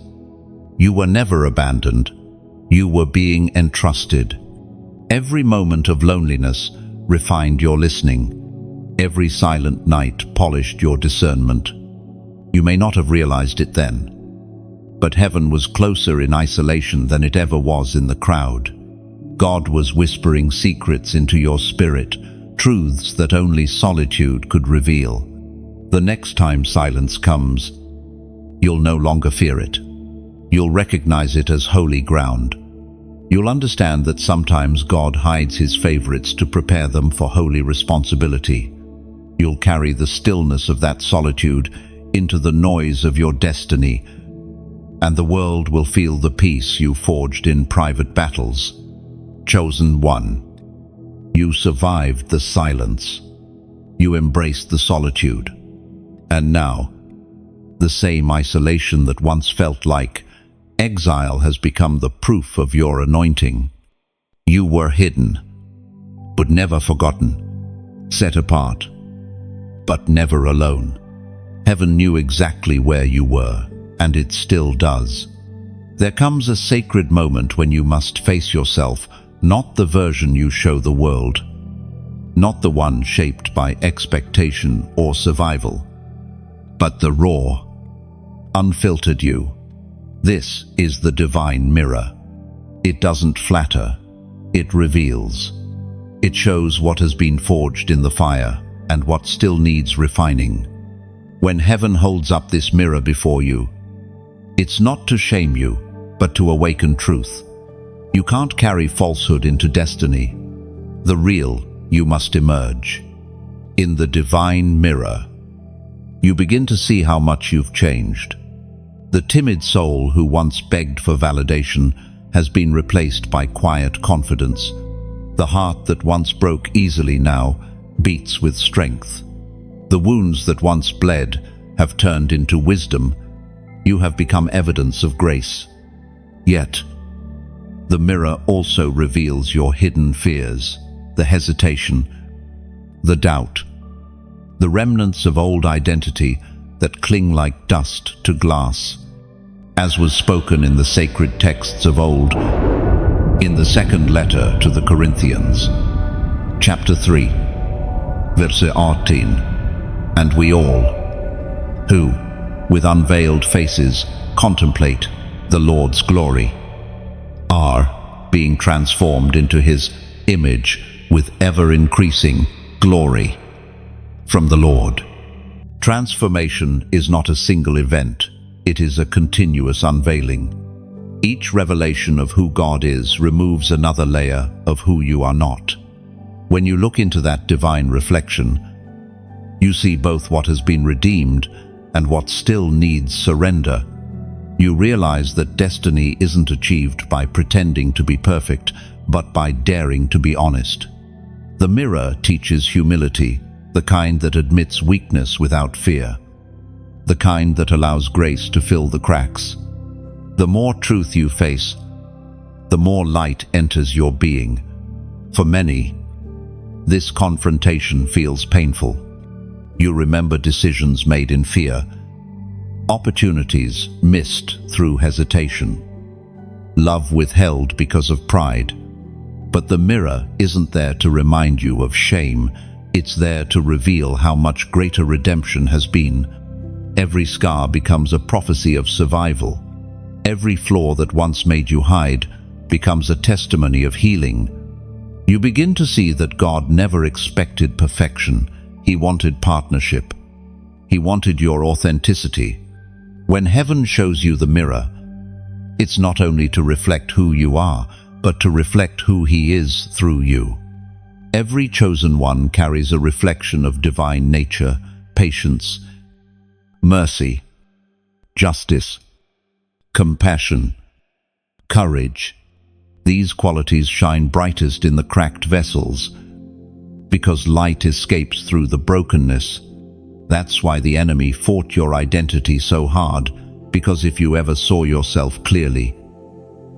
You were never abandoned. You were being entrusted. Every moment of loneliness refined your listening. Every silent night polished your discernment. You may not have realized it then, but heaven was closer in isolation than it ever was in the crowd. God was whispering secrets into your spirit, truths that only solitude could reveal. The next time silence comes, you'll no longer fear it. You'll recognize it as holy ground. You'll understand that sometimes God hides his favorites to prepare them for holy responsibility. You'll carry the stillness of that solitude into the noise of your destiny, and the world will feel the peace you forged in private battles. Chosen one. You survived the silence. You embraced the solitude. And now, the same isolation that once felt like exile has become the proof of your anointing. You were hidden, but never forgotten, set apart, but never alone. Heaven knew exactly where you were, and it still does. There comes a sacred moment when you must face yourself, not the version you show the world, not the one shaped by expectation or survival, but the raw, unfiltered you. This is the divine mirror. It doesn't flatter, it reveals. It shows what has been forged in the fire and what still needs refining. When heaven holds up this mirror before you, it's not to shame you, but to awaken truth. You can't carry falsehood into destiny. The real you must emerge. In the divine mirror, you begin to see how much you've changed. The timid soul who once begged for validation has been replaced by quiet confidence. The heart that once broke easily now beats with strength. The wounds that once bled have turned into wisdom. You have become evidence of grace. Yet, the mirror also reveals your hidden fears, the hesitation, the doubt, the remnants of old identity that cling like dust to glass. As was spoken in the sacred texts of old, in the second letter to the Corinthians, chapter 3, verse 18, and we all, who, with unveiled faces, contemplate the Lord's glory, are being transformed into his image with ever-increasing glory from the Lord. Transformation is not a single event. It is a continuous unveiling. Each revelation of who God is removes another layer of who you are not. When you look into that divine reflection, you see both what has been redeemed and what still needs surrender. You realize that destiny isn't achieved by pretending to be perfect, but by daring to be honest. The mirror teaches humility, the kind that admits weakness without fear, the kind that allows grace to fill the cracks. The more truth you face, the more light enters your being. For many, this confrontation feels painful. You remember decisions made in fear, opportunities missed through hesitation, love withheld because of pride. But the mirror isn't there to remind you of shame. It's there to reveal how much greater redemption has been. Every scar becomes a prophecy of survival. Every flaw that once made you hide becomes a testimony of healing. You begin to see that God never expected perfection. He wanted partnership. He wanted your authenticity. When heaven shows you the mirror, it's not only to reflect who you are, but to reflect who He is through you. Every chosen one carries a reflection of divine nature, patience, mercy, justice, compassion, courage. These qualities shine brightest in the cracked vessels, because light escapes through the brokenness. That's why the enemy fought your identity so hard, because if you ever saw yourself clearly,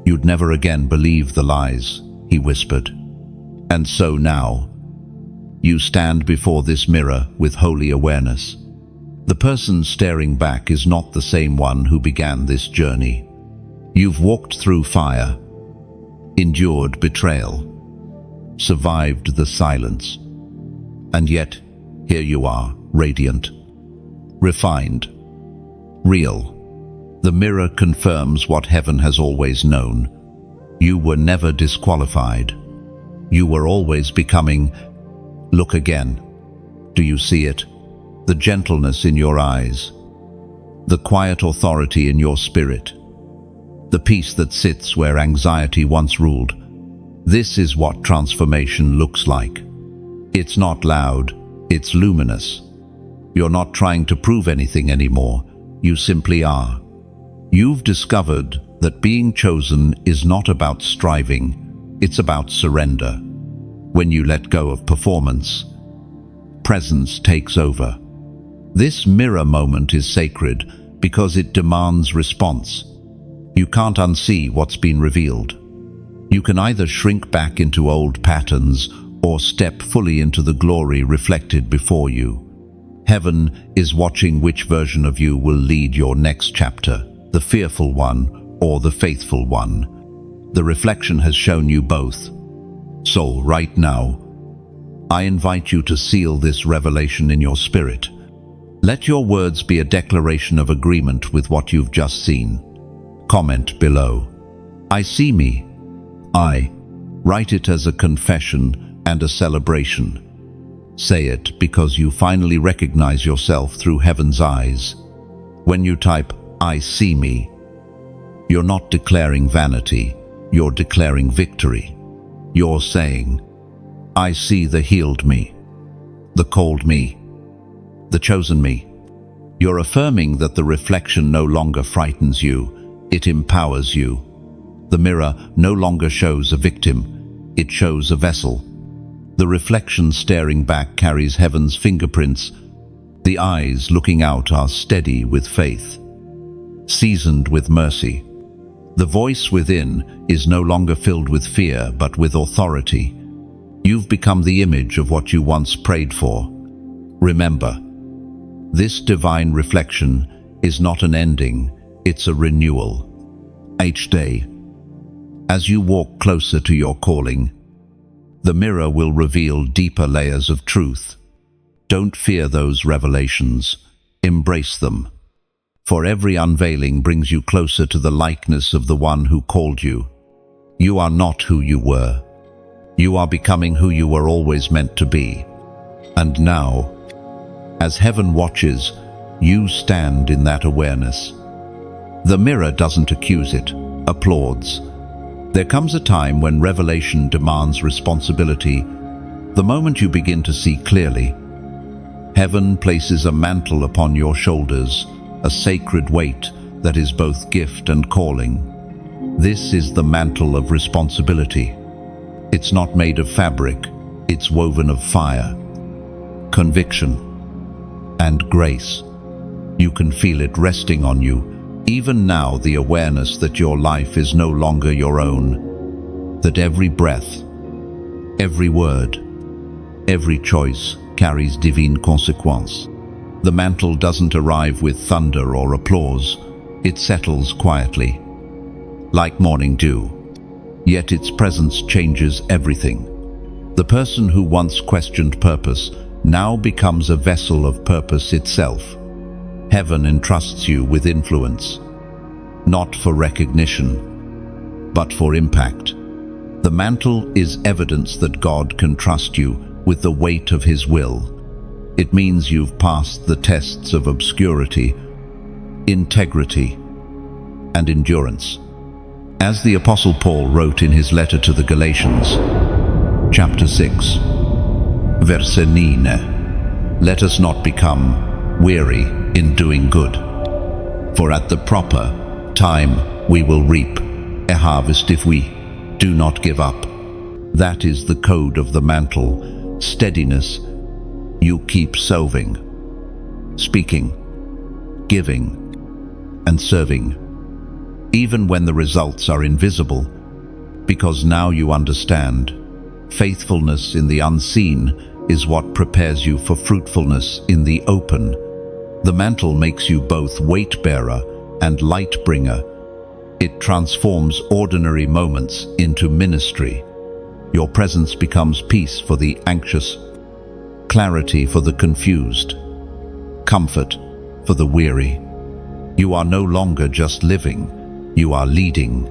you'd never again believe the lies, he whispered. And so now, you stand before this mirror with holy awareness. The person staring back is not the same one who began this journey. You've walked through fire, endured betrayal, survived the silence, and yet here you are, radiant, refined, real. The mirror confirms what heaven has always known. You were never disqualified. You were always becoming. Look again. Do you see it? the gentleness in your eyes, the quiet authority in your spirit, the peace that sits where anxiety once ruled. This is what transformation looks like. It's not loud, it's luminous. You're not trying to prove anything anymore, you simply are. You've discovered that being chosen is not about striving, it's about surrender. When you let go of performance, presence takes over. This mirror moment is sacred because it demands response. You can't unsee what's been revealed. You can either shrink back into old patterns or step fully into the glory reflected before you. Heaven is watching which version of you will lead your next chapter, the fearful one or the faithful one. The reflection has shown you both. So, right now, I invite you to seal this revelation in your spirit. Let your words be a declaration of agreement with what you've just seen. Comment below. I see me. Write it as a confession and a celebration. Say it because you finally recognize yourself through heaven's eyes. When you type, I see me, you're not declaring vanity, you're declaring victory. You're saying, I see the healed me, the called me, the chosen me. You're affirming that the reflection no longer frightens you, it empowers you. The mirror no longer shows a victim, it shows a vessel. The reflection staring back carries heaven's fingerprints. The eyes looking out are steady with faith, seasoned with mercy. The voice within is no longer filled with fear, but with authority. You've become the image of what you once prayed for. Remember, this divine reflection is not an ending, it's a renewal. Each day, as you walk closer to your calling, the mirror will reveal deeper layers of truth. Don't fear those revelations, embrace them. For every unveiling brings you closer to the likeness of the one who called you. You are not who you were. You are becoming who you were always meant to be. And now, as heaven watches, you stand in that awareness. The mirror doesn't accuse it, applauds. There comes a time when revelation demands responsibility. The moment you begin to see clearly, heaven places a mantle upon your shoulders, a sacred weight that is both gift and calling. This is the mantle of responsibility. It's not made of fabric, it's woven of fire, conviction, and grace. You can feel it resting on you. Even now, the awareness that your life is no longer your own, that every breath, every word, every choice carries divine consequence. The mantle doesn't arrive with thunder or applause, it settles quietly, like morning dew. Yet its presence changes everything. The person who once questioned purpose now becomes a vessel of purpose itself. Heaven entrusts you with influence, not for recognition, but for impact. The mantle is evidence that God can trust you with the weight of His will. It means you've passed the tests of obscurity, integrity, and endurance. As the Apostle Paul wrote in his letter to the Galatians, chapter 6, verse 9, let us not become weary in doing good, for at the proper time we will reap a harvest if we do not give up. That is the code of the mantle, steadiness. You keep sowing, speaking, giving, and serving, even when the results are invisible, because now you understand. Faithfulness in the unseen is what prepares you for fruitfulness in the open. The mantle makes you both weight-bearer and light-bringer. It transforms ordinary moments into ministry. Your presence becomes peace for the anxious, clarity for the confused, comfort for the weary. You are no longer just living, you are leading,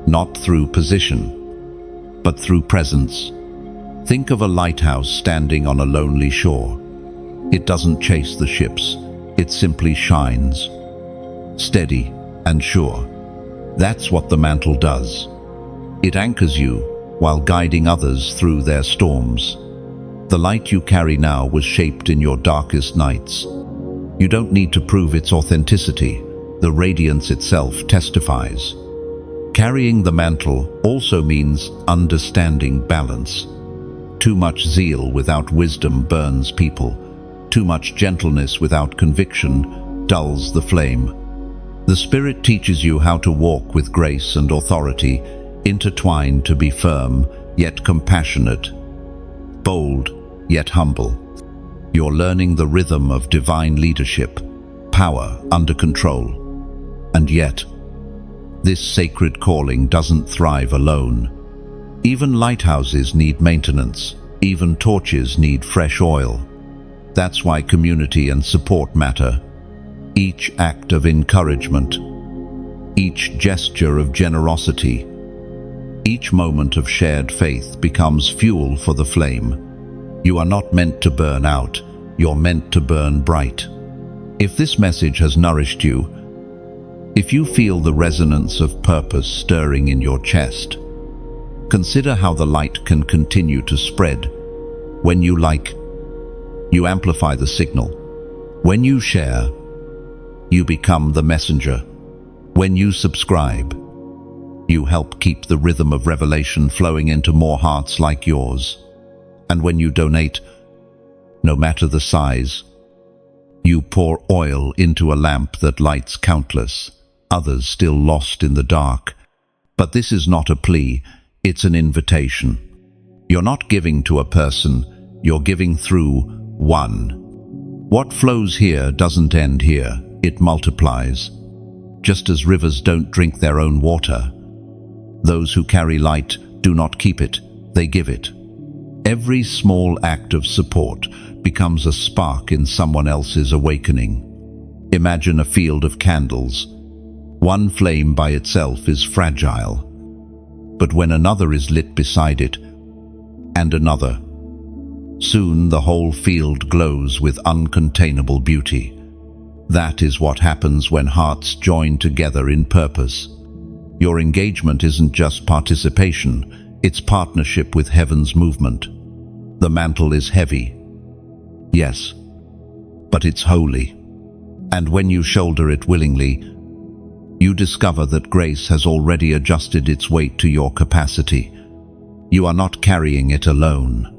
not through position, but through presence. Think of a lighthouse standing on a lonely shore. It doesn't chase the ships, it simply shines. Steady and sure. That's what the mantle does. It anchors you while guiding others through their storms. The light you carry now was shaped in your darkest nights. You don't need to prove its authenticity. The radiance itself testifies. Carrying the mantle also means understanding balance. Too much zeal without wisdom burns people. Too much gentleness without conviction dulls the flame. The Spirit teaches you how to walk with grace and authority, intertwined to be firm, yet compassionate, bold, yet humble. You're learning the rhythm of divine leadership, power under control. And yet, this sacred calling doesn't thrive alone. Even lighthouses need maintenance. Even torches need fresh oil. That's why community and support matter. Each act of encouragement, each gesture of generosity, each moment of shared faith becomes fuel for the flame. You are not meant to burn out, you're meant to burn bright. If this message has nourished you, if you feel the resonance of purpose stirring in your chest, consider how the light can continue to spread. When you like, you amplify the signal. When you share, you become the messenger. When you subscribe, you help keep the rhythm of revelation flowing into more hearts like yours. And when you donate, no matter the size, you pour oil into a lamp that lights countless, others still lost in the dark. But this is not a plea, it's an invitation. You're not giving to a person, you're giving through one. What flows here doesn't end here, it multiplies. Just as rivers don't drink their own water, those who carry light do not keep it, they give it. Every small act of support becomes a spark in someone else's awakening. Imagine a field of candles. One flame by itself is fragile, but when another is lit beside it, and another, soon the whole field glows with uncontainable beauty. That is what happens when hearts join together in purpose. Your engagement isn't just participation, it's partnership with heaven's movement. The mantle is heavy, yes, but it's holy. And when you shoulder it willingly, you discover that grace has already adjusted its weight to your capacity. You are not carrying it alone.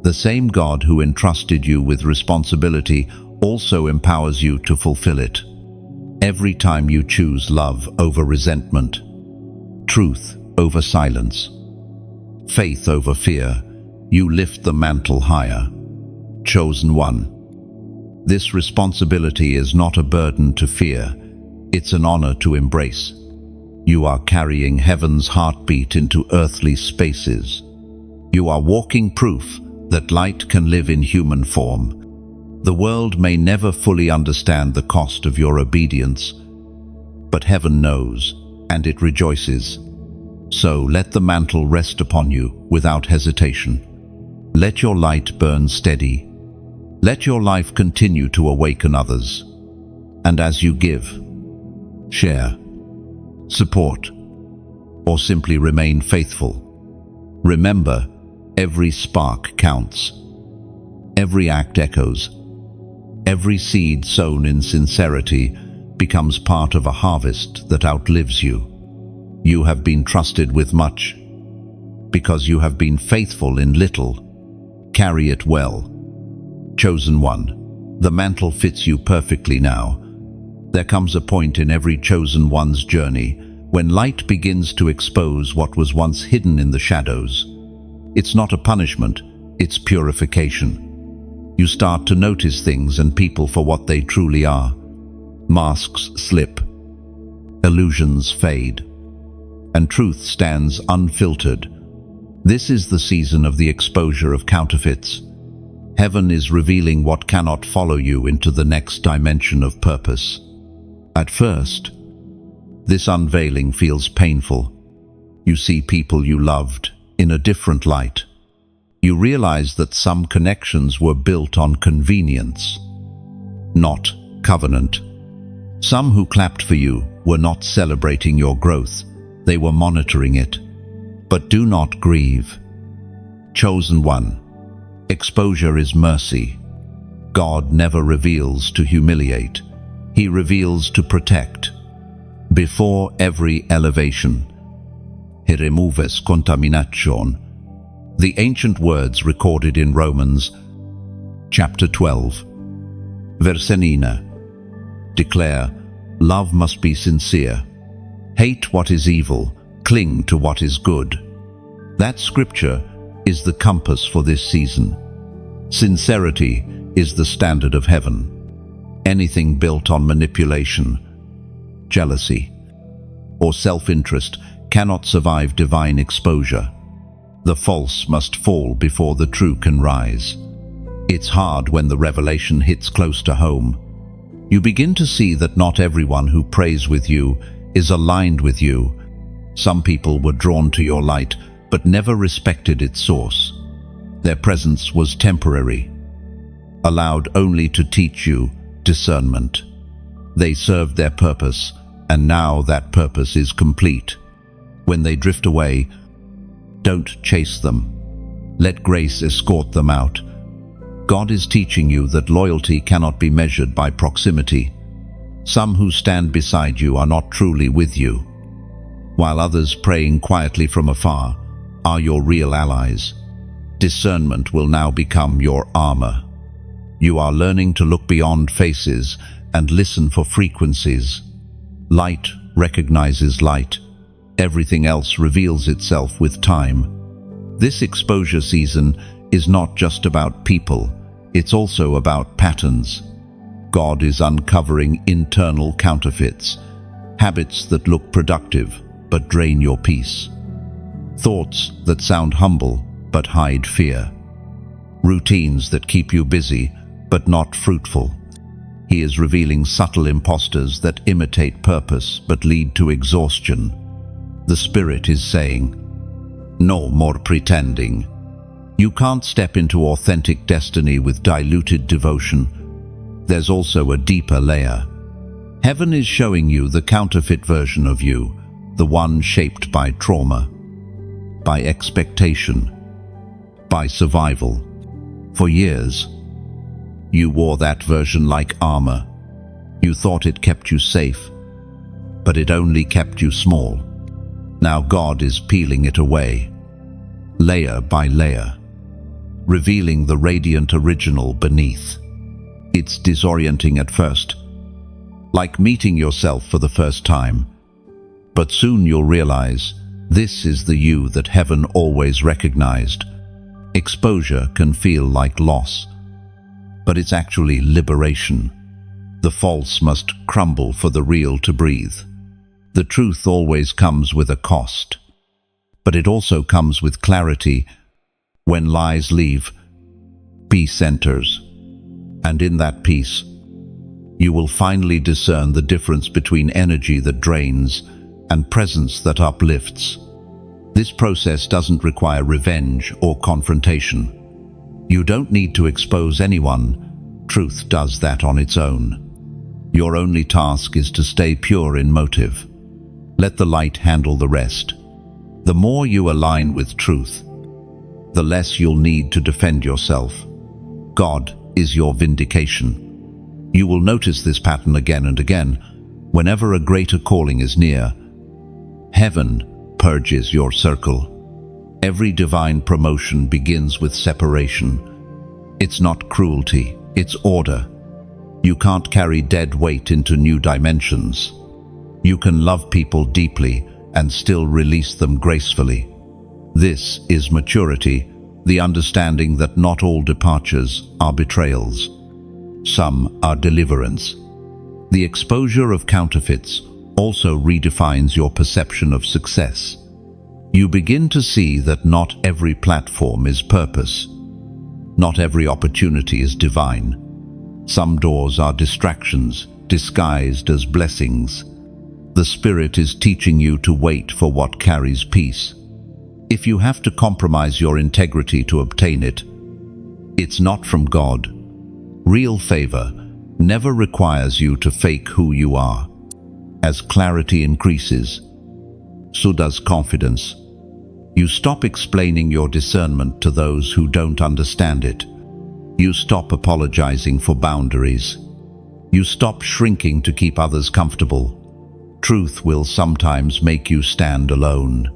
The same God who entrusted you with responsibility also empowers you to fulfill it. Every time you choose love over resentment, truth over silence, faith over fear, you lift the mantle higher. Chosen one. This responsibility is not a burden to fear, it's an honor to embrace. You are carrying heaven's heartbeat into earthly spaces. You are walking proof that light can live in human form. The world may never fully understand the cost of your obedience, but heaven knows, and it rejoices. So let the mantle rest upon you without hesitation. Let your light burn steady. Let your life continue to awaken others. And as you give, share, support, or simply remain faithful, remember, every spark counts. Every act echoes. Every seed sown in sincerity becomes part of a harvest that outlives you. You have been trusted with much. Because you have been faithful in little, carry it well. Chosen one, the mantle fits you perfectly now. There comes a point in every chosen one's journey when light begins to expose what was once hidden in the shadows. It's not a punishment, it's purification. You start to notice things and people for what they truly are. Masks slip, illusions fade, and truth stands unfiltered. This is the season of the exposure of counterfeits. Heaven is revealing what cannot follow you into the next dimension of purpose. At first, this unveiling feels painful. You see people you loved in a different light. You realize that some connections were built on convenience, not covenant. Some who clapped for you were not celebrating your growth, they were monitoring it. But do not grieve. Chosen one, exposure is mercy. God never reveals to humiliate, He reveals to protect. Before every elevation, He removes contamination. The ancient words recorded in Romans chapter 12, verse 9, declare, love must be sincere. Hate what is evil, cling to what is good. That scripture is the compass for this season. Sincerity is the standard of heaven. Anything built on manipulation, jealousy, or self-interest cannot survive divine exposure. The false must fall before the true can rise. It's hard when the revelation hits close to home. You begin to see that not everyone who prays with you is aligned with you. Some people were drawn to your light, but never respected its source. Their presence was temporary, allowed only to teach you discernment. They served their purpose, and now that purpose is complete. When they drift away, don't chase them. Let grace escort them out. God is teaching you that loyalty cannot be measured by proximity. Some who stand beside you are not truly with you, while others praying quietly from afar are your real allies. Discernment will now become your armor. You are learning to look beyond faces and listen for frequencies. Light recognizes light. Everything else reveals itself with time. This exposure season is not just about people, it's also about patterns. God is uncovering internal counterfeits, habits that look productive but drain your peace, thoughts that sound humble but hide fear, routines that keep you busy but not fruitful. He is revealing subtle imposters that imitate purpose but lead to exhaustion. The Spirit is saying, no more pretending. You can't step into authentic destiny with diluted devotion. There's also a deeper layer. Heaven is showing you the counterfeit version of you, the one shaped by trauma, by expectation, by survival. For years, you wore that version like armor. You thought it kept you safe, but it only kept you small. Now God is peeling it away, layer by layer, revealing the radiant original beneath. It's disorienting at first, like meeting yourself for the first time. But soon you'll realize this is the you that heaven always recognized. Exposure can feel like loss, but it's actually liberation. The false must crumble for the real to breathe. The truth always comes with a cost, but it also comes with clarity. When lies leave, peace enters, and in that peace, you will finally discern the difference between energy that drains and presence that uplifts. This process doesn't require revenge or confrontation. You don't need to expose anyone. Truth does that on its own. Your only task is to stay pure in motive. Let the light handle the rest. The more you align with truth, the less you'll need to defend yourself. God is your vindication. You will notice this pattern again and again. Whenever a greater calling is near, heaven purges your circle. Every divine promotion begins with separation. It's not cruelty, it's order. You can't carry dead weight into new dimensions. You can love people deeply and still release them gracefully. This is maturity, the understanding that not all departures are betrayals. Some are deliverance. The exposure of counterfeits also redefines your perception of success. You begin to see that not every platform is purpose. Not every opportunity is divine. Some doors are distractions, disguised as blessings. The Spirit is teaching you to wait for what carries peace. If you have to compromise your integrity to obtain it, it's not from God. Real favor never requires you to fake who you are. As clarity increases, so does confidence. You stop explaining your discernment to those who don't understand it. You stop apologizing for boundaries. You stop shrinking to keep others comfortable. Truth will sometimes make you stand alone.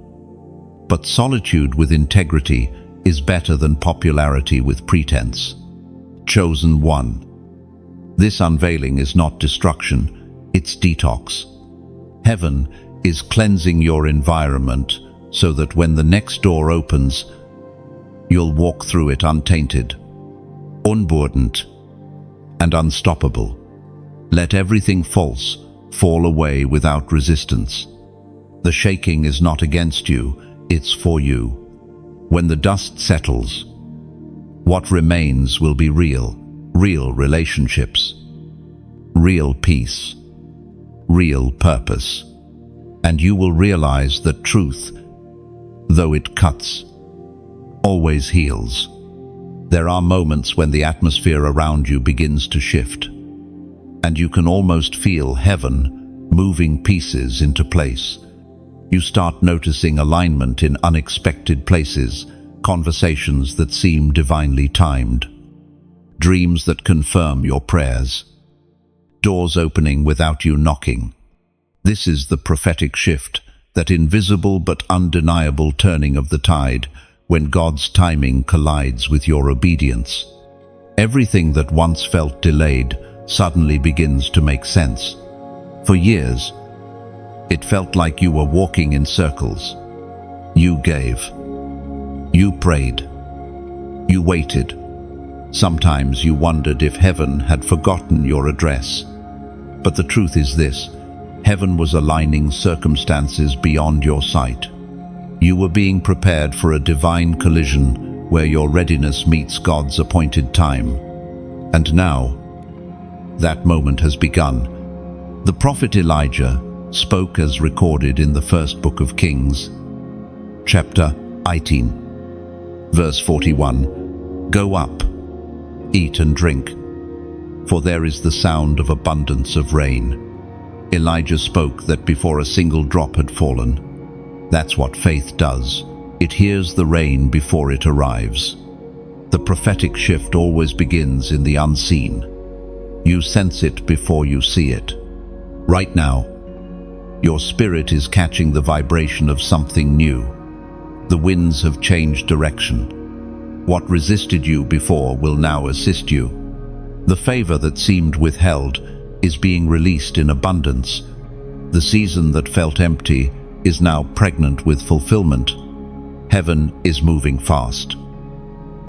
But solitude with integrity is better than popularity with pretense. Chosen one. This unveiling is not destruction, it's detox. Heaven is cleansing your environment so that when the next door opens, you'll walk through it untainted, unburdened, and unstoppable. Let everything false fall away without resistance. The shaking is not against you, it's for you. When the dust settles, what remains will be real relationships, real peace, real purpose. And you will realize that truth, though it cuts, always heals. There are moments when the atmosphere around you begins to shift, and you can almost feel heaven moving pieces into place. You start noticing alignment in unexpected places, conversations that seem divinely timed, dreams that confirm your prayers, doors opening without you knocking. This is the prophetic shift, that invisible but undeniable turning of the tide when God's timing collides with your obedience. Everything that once felt delayed suddenly begins to make sense. For years, it felt like you were walking in circles. You gave. You prayed. You waited. Sometimes you wondered if heaven had forgotten your address. But the truth is this: heaven was aligning circumstances beyond your sight. You were being prepared for a divine collision where your readiness meets God's appointed time. And now, that moment has begun. The prophet Elijah spoke as recorded in the first book of Kings, chapter 18, verse 41. Go up, eat and drink, for there is the sound of abundance of rain. Elijah spoke that before a single drop had fallen. That's what faith does. It hears the rain before it arrives. The prophetic shift always begins in the unseen. You sense it before you see it. Right now, your spirit is catching the vibration of something new. The winds have changed direction. What resisted you before will now assist you. The favor that seemed withheld is being released in abundance. The season that felt empty is now pregnant with fulfillment. Heaven is moving fast.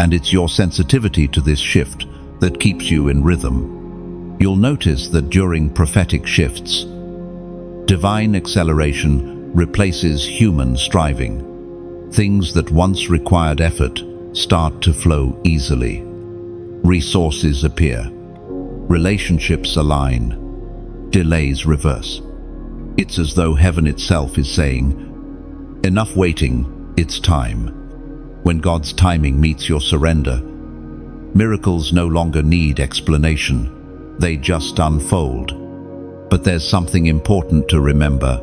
And it's your sensitivity to this shift that keeps you in rhythm. You'll notice that during prophetic shifts, divine acceleration replaces human striving. Things that once required effort start to flow easily. Resources appear. Relationships align. Delays reverse. It's as though heaven itself is saying, enough waiting, it's time. When God's timing meets your surrender, miracles no longer need explanation. They just unfold. But there's something important to remember.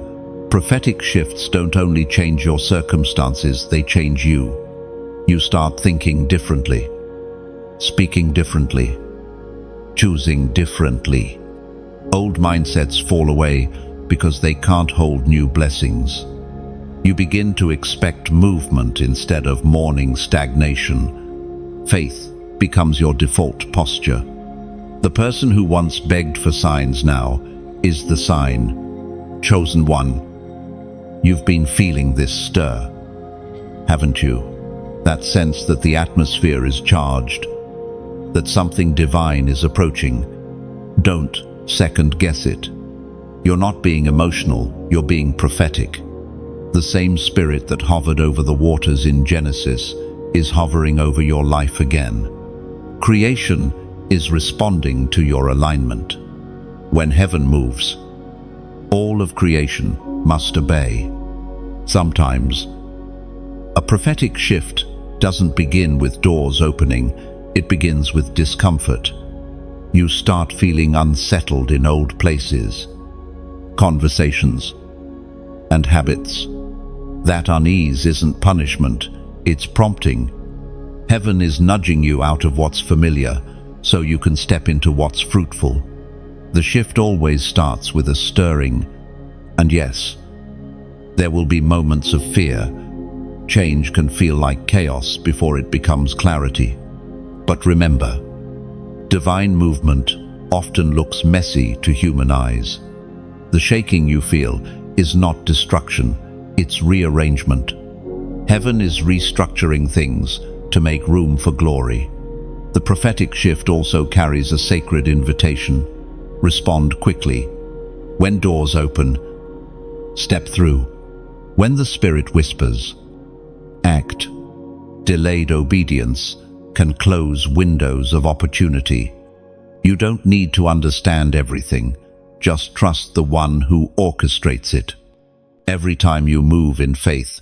Prophetic shifts don't only change your circumstances, they change you. You start thinking differently, speaking differently, choosing differently. Old mindsets fall away because they can't hold new blessings. You begin to expect movement instead of mourning stagnation. Faith becomes your default posture. The person who once begged for signs now is the sign. Chosen one. You've been feeling this stir, haven't you? That sense that the atmosphere is charged, that something divine is approaching. Don't second guess it. You're not being emotional, you're being prophetic. The same spirit that hovered over the waters in Genesis is hovering over your life again. Creation is responding to your alignment. When heaven moves, all of creation must obey. Sometimes A prophetic shift doesn't begin with doors opening, it begins with discomfort. You start feeling unsettled in old places, conversations, and habits. That unease isn't punishment, it's prompting. Heaven is nudging you out of what's familiar so you can step into what's fruitful. The shift always starts with a stirring, and yes, there will be moments of fear. Change can feel like chaos before it becomes clarity. But remember, divine movement often looks messy to human eyes. The shaking you feel is not destruction, it's rearrangement. Heaven is restructuring things to make room for glory. The prophetic shift also carries a sacred invitation. Respond quickly. When doors open, step through. When the Spirit whispers, act. Delayed obedience can close windows of opportunity. You don't need to understand everything. Just trust the one who orchestrates it. Every time you move in faith,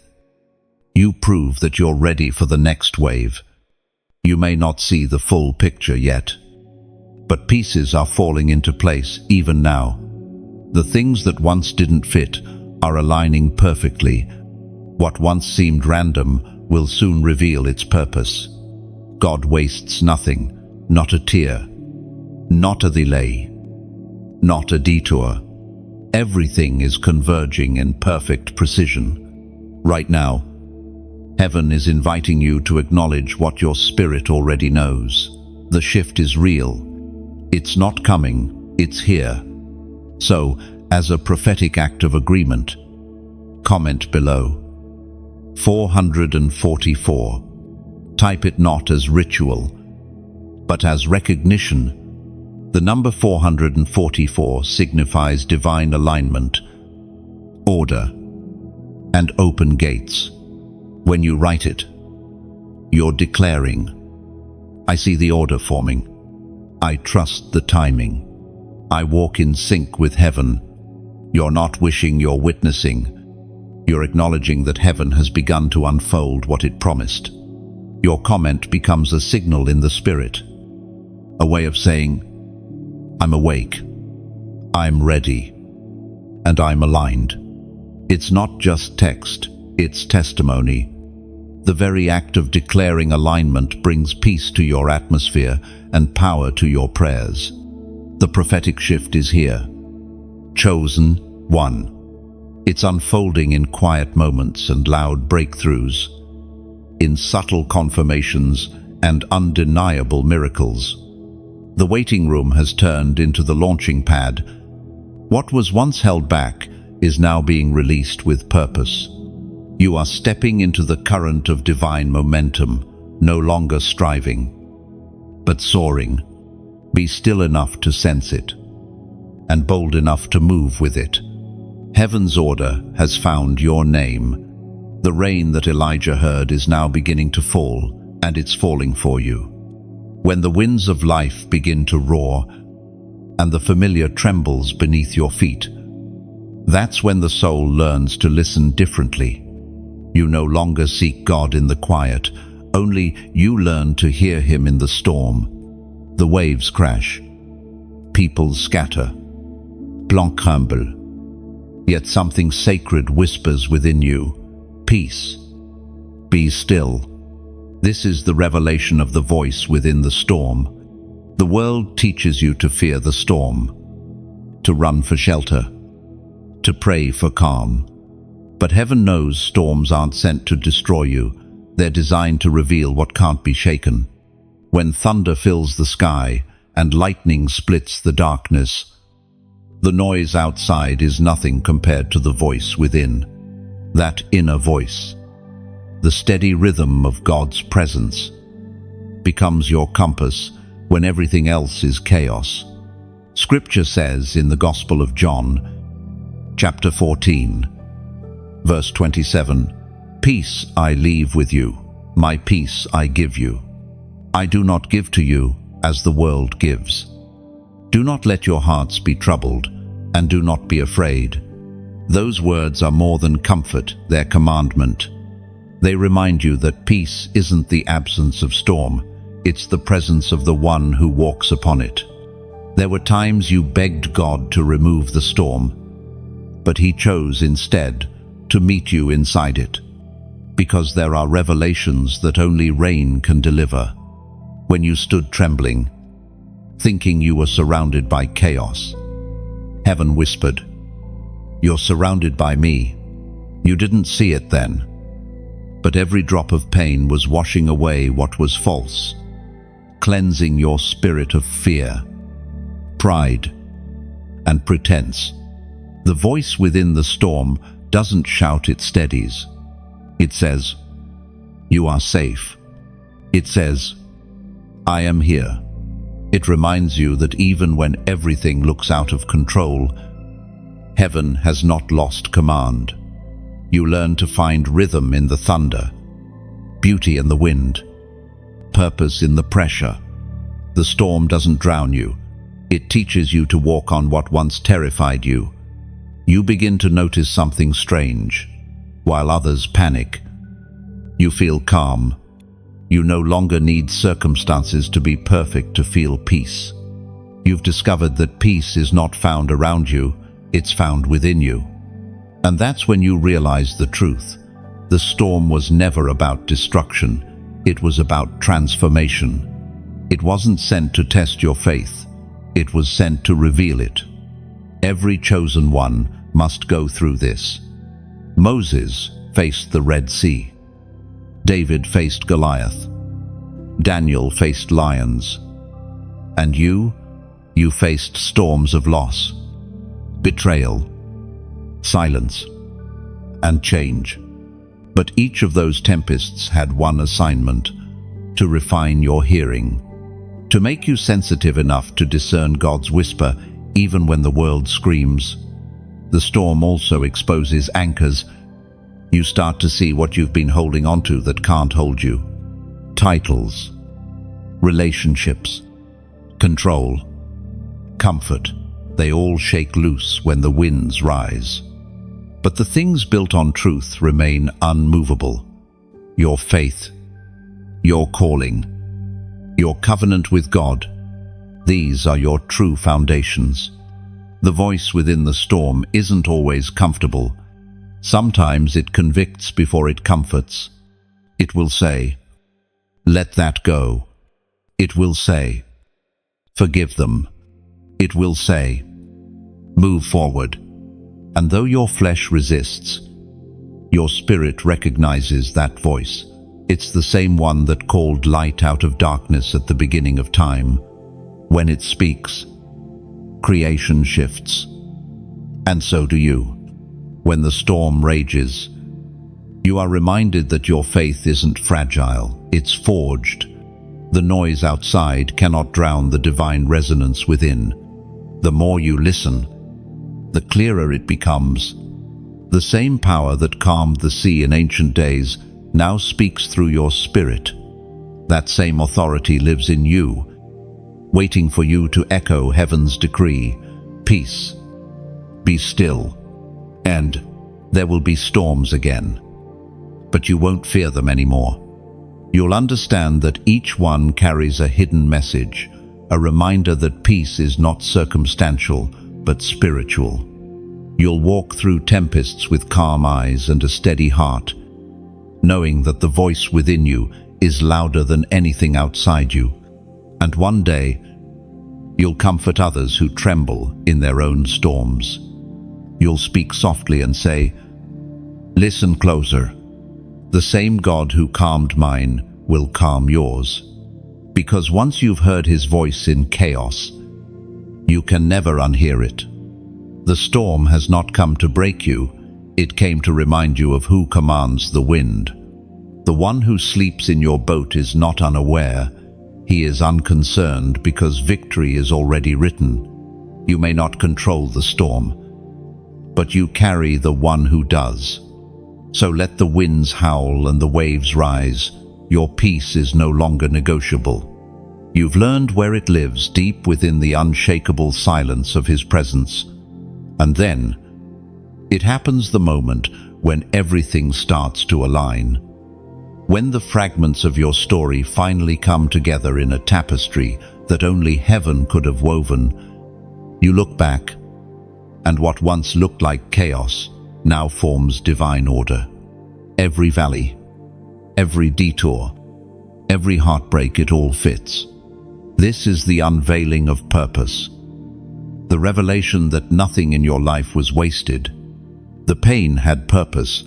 you prove that you're ready for the next wave. You may not see the full picture yet, but pieces are falling into place even now. The things that once didn't fit are aligning perfectly. What once seemed random will soon reveal its purpose. God wastes nothing, not a tear, not a delay, not a detour. Everything is converging in perfect precision. Right now, heaven is inviting you to acknowledge what your spirit already knows. The shift is real. It's not coming, it's here. So, as a prophetic act of agreement, comment below. 444. Type it not as ritual, but as recognition. The number 444 signifies divine alignment, order, and open gates. When you write it, you're declaring, I see the order forming. I trust the timing. I walk in sync with heaven. You're not wishing, you're witnessing. You're acknowledging that heaven has begun to unfold what it promised. Your comment becomes a signal in the spirit, a way of saying, I'm awake, I'm ready, and I'm aligned. It's not just text, it's testimony. The very act of declaring alignment brings peace to your atmosphere and power to your prayers. The prophetic shift is here. Chosen one. It's unfolding in quiet moments and loud breakthroughs, in subtle confirmations and undeniable miracles. The waiting room has turned into the launching pad. What was once held back is now being released with purpose. You are stepping into the current of divine momentum, no longer striving, but soaring. Be still enough to sense it, and bold enough to move with it. Heaven's order has found your name. The rain that Elijah heard is now beginning to fall, and it's falling for you. When the winds of life begin to roar, and the familiar trembles beneath your feet, that's when the soul learns to listen differently. You no longer seek God in the quiet, only you learn to hear Him in the storm. The waves crash, people scatter, blanc humble. Yet something sacred whispers within you, peace. Be still. This is the revelation of the voice within the storm. The world teaches you to fear the storm, to run for shelter, to pray for calm. But heaven knows storms aren't sent to destroy you. They're designed to reveal what can't be shaken. When thunder fills the sky and lightning splits the darkness, the noise outside is nothing compared to the voice within. That inner voice, the steady rhythm of God's presence, becomes your compass when everything else is chaos. Scripture says in the Gospel of John, chapter 14, verse 27, Peace I leave with you, my peace I give you. I do not give to you as the world gives. Do not let your hearts be troubled, and do not be afraid. Those words are more than comfort, they're commandment. They remind you that peace isn't the absence of storm, it's the presence of the one who walks upon it. There were times you begged God to remove the storm, but He chose instead to meet you inside it, because there are revelations that only rain can deliver. When you stood trembling, thinking you were surrounded by chaos, heaven whispered, "You're surrounded by me." You didn't see it then, but every drop of pain was washing away what was false, cleansing your spirit of fear, pride, and pretense. The voice within the storm doesn't shout, it steadies. It says, "You are safe." It says, "I am here." It reminds you that even when everything looks out of control, heaven has not lost command. You learn to find rhythm in the thunder, beauty in the wind, purpose in the pressure. The storm doesn't drown you. It teaches you to walk on what once terrified you. You begin to notice something strange. While others panic, you feel calm. You no longer need circumstances to be perfect to feel peace. You've discovered that peace is not found around you, it's found within you. And that's when you realize the truth. The storm was never about destruction, it was about transformation. It wasn't sent to test your faith, it was sent to reveal it. Every chosen one must go through this. Moses faced the Red Sea. David faced Goliath. Daniel faced lions. And you faced storms of loss, betrayal, silence, and change. But each of those tempests had one assignment: to refine your hearing, to make you sensitive enough to discern God's whisper even when the world screams. The storm also exposes anchors. You start to see what you've been holding onto that can't hold you. Titles, relationships, control, comfort, they all shake loose when the winds rise. But the things built on truth remain unmovable. Your faith, your calling, your covenant with God, these are your true foundations. The voice within the storm isn't always comfortable. Sometimes it convicts before it comforts. It will say, "Let that go." It will say, "Forgive them." It will say, "Move forward." And though your flesh resists, your spirit recognizes that voice. It's the same one that called light out of darkness at the beginning of time. When it speaks, creation shifts. And so do you. When the storm rages, you are reminded that your faith isn't fragile, it's forged. The noise outside cannot drown the divine resonance within. The more you listen, the clearer it becomes. The same power that calmed the sea in ancient days now speaks through your spirit. That same authority lives in you, waiting for you to echo heaven's decree: peace, be still. And there will be storms again, but you won't fear them anymore. You'll understand that each one carries a hidden message, a reminder that peace is not circumstantial, but spiritual. You'll walk through tempests with calm eyes and a steady heart, knowing that the voice within you is louder than anything outside you. And one day, you'll comfort others who tremble in their own storms. You'll speak softly and say, "Listen closer. The same God who calmed mine will calm yours." Because once you've heard His voice in chaos, you can never unhear it. The storm has not come to break you, it came to remind you of who commands the wind. The one who sleeps in your boat is not unaware, he is unconcerned because victory is already written. You may not control the storm, but you carry the one who does. So let the winds howl and the waves rise, your peace is no longer negotiable. You've learned where it lives, deep within the unshakable silence of His presence. And then, it happens the moment when everything starts to align. When the fragments of your story finally come together in a tapestry that only heaven could have woven, you look back, and what once looked like chaos now forms divine order. Every valley, every detour, every heartbreak, it all fits. This is the unveiling of purpose. The revelation that nothing in your life was wasted. The pain had purpose.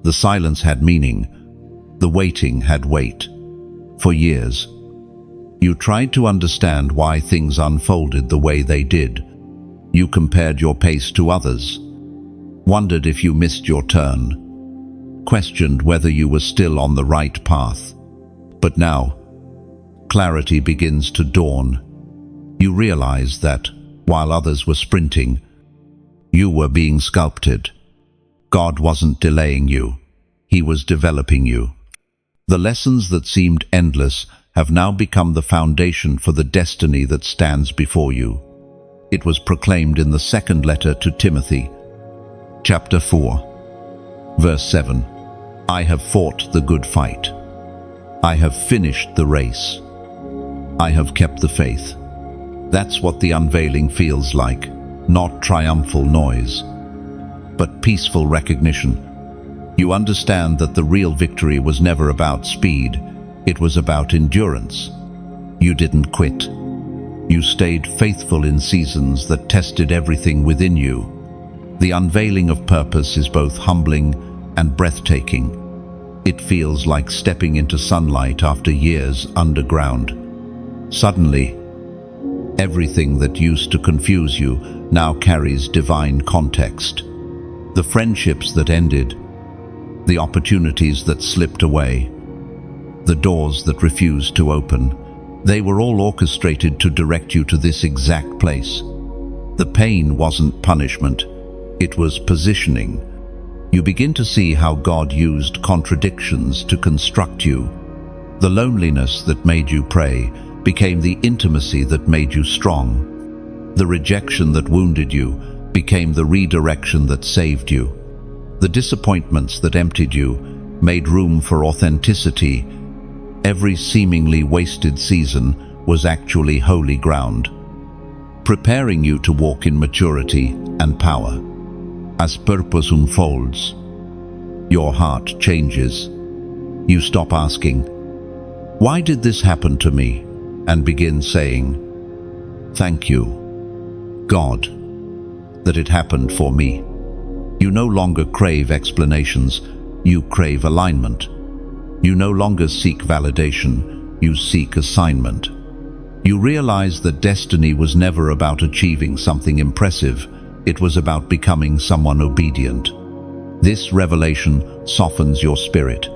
The silence had meaning. The waiting had weight. For years, you tried to understand why things unfolded the way they did. You compared your pace to others, wondered if you missed your turn, questioned whether you were still on the right path. But now, clarity begins to dawn. You realize that, while others were sprinting, you were being sculpted. God wasn't delaying you. He was developing you. The lessons that seemed endless have now become the foundation for the destiny that stands before you. It was proclaimed in the second letter to Timothy, chapter 4, verse 7. I have fought the good fight. I have finished the race. I have kept the faith. That's what the unveiling feels like, not triumphal noise, but peaceful recognition. You understand that the real victory was never about speed, it was about endurance. You didn't quit. You stayed faithful in seasons that tested everything within you. The unveiling of purpose is both humbling and breathtaking. It feels like stepping into sunlight after years underground. Suddenly, everything that used to confuse you now carries divine context. The friendships that ended, the opportunities that slipped away, the doors that refused to open, they were all orchestrated to direct you to this exact place. The pain wasn't punishment, it was positioning. You begin to see how God used contradictions to construct you. The loneliness that made you pray became the intimacy that made you strong. The rejection that wounded you became the redirection that saved you. The disappointments that emptied you made room for authenticity. Every seemingly wasted season was actually holy ground, preparing you to walk in maturity and power. As purpose unfolds, your heart changes. You stop asking, "Why did this happen to me?" and begin saying, "Thank you, God, that it happened for me." You no longer crave explanations, you crave alignment. You no longer seek validation, you seek assignment. You realize that destiny was never about achieving something impressive, it was about becoming someone obedient. This revelation softens your spirit.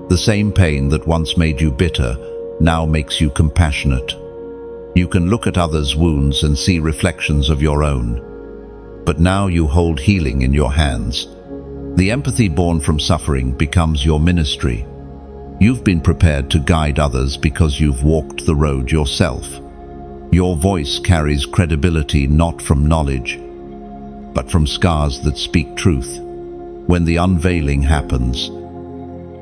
The same pain that once made you bitter now makes you compassionate. You can look at others' wounds and see reflections of your own. But now you hold healing in your hands. The empathy born from suffering becomes your ministry. You've been prepared to guide others because you've walked the road yourself. Your voice carries credibility not from knowledge, but from scars that speak truth. When the unveiling happens,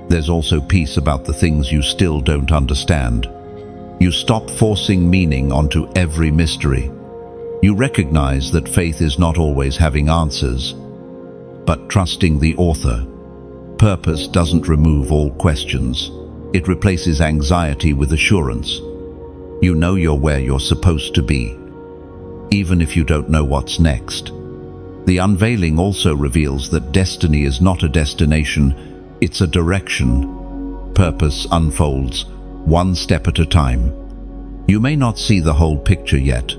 there's also peace about the things you still don't understand. You stop forcing meaning onto every mystery. You recognize that faith is not always having answers, but trusting the author. Purpose doesn't remove all questions. It replaces anxiety with assurance. You know you're where you're supposed to be, even if you don't know what's next. The unveiling also reveals that destiny is not a destination, it's a direction. Purpose unfolds, one step at a time. You may not see the whole picture yet,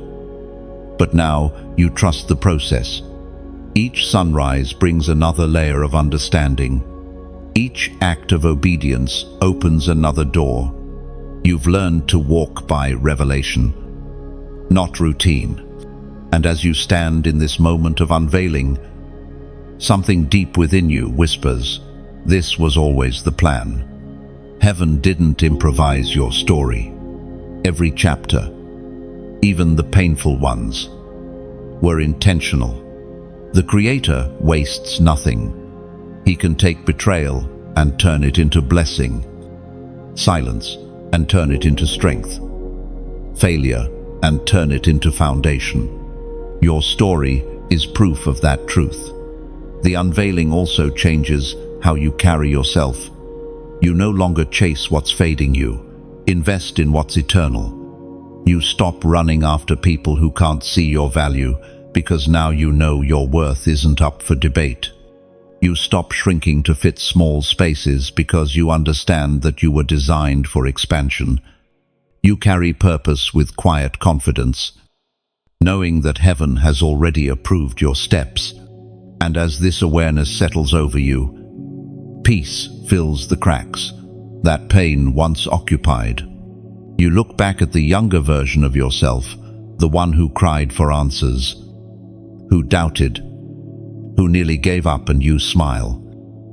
but now you trust the process. Each sunrise brings another layer of understanding. Each act of obedience opens another door. You've learned to walk by revelation, not routine. And as you stand in this moment of unveiling, something deep within you whispers, this was always the plan. Heaven didn't improvise your story. Every chapter, even the painful ones, were intentional. The Creator wastes nothing. He can take betrayal and turn it into blessing. silence, and turn it into strength, failure, and turn it into foundation. Your story is proof of that truth. The unveiling also changes how you carry yourself. You no longer chase what's fading you. Invest in what's eternal. You stop running after people who can't see your value, because now you know your worth isn't up for debate. You stop shrinking to fit small spaces because you understand that you were designed for expansion. You carry purpose with quiet confidence, knowing that heaven has already approved your steps. And as this awareness settles over you, peace fills the cracks that pain once occupied. You look back at the younger version of yourself, the one who cried for answers, who doubted, who nearly gave up, and you smile,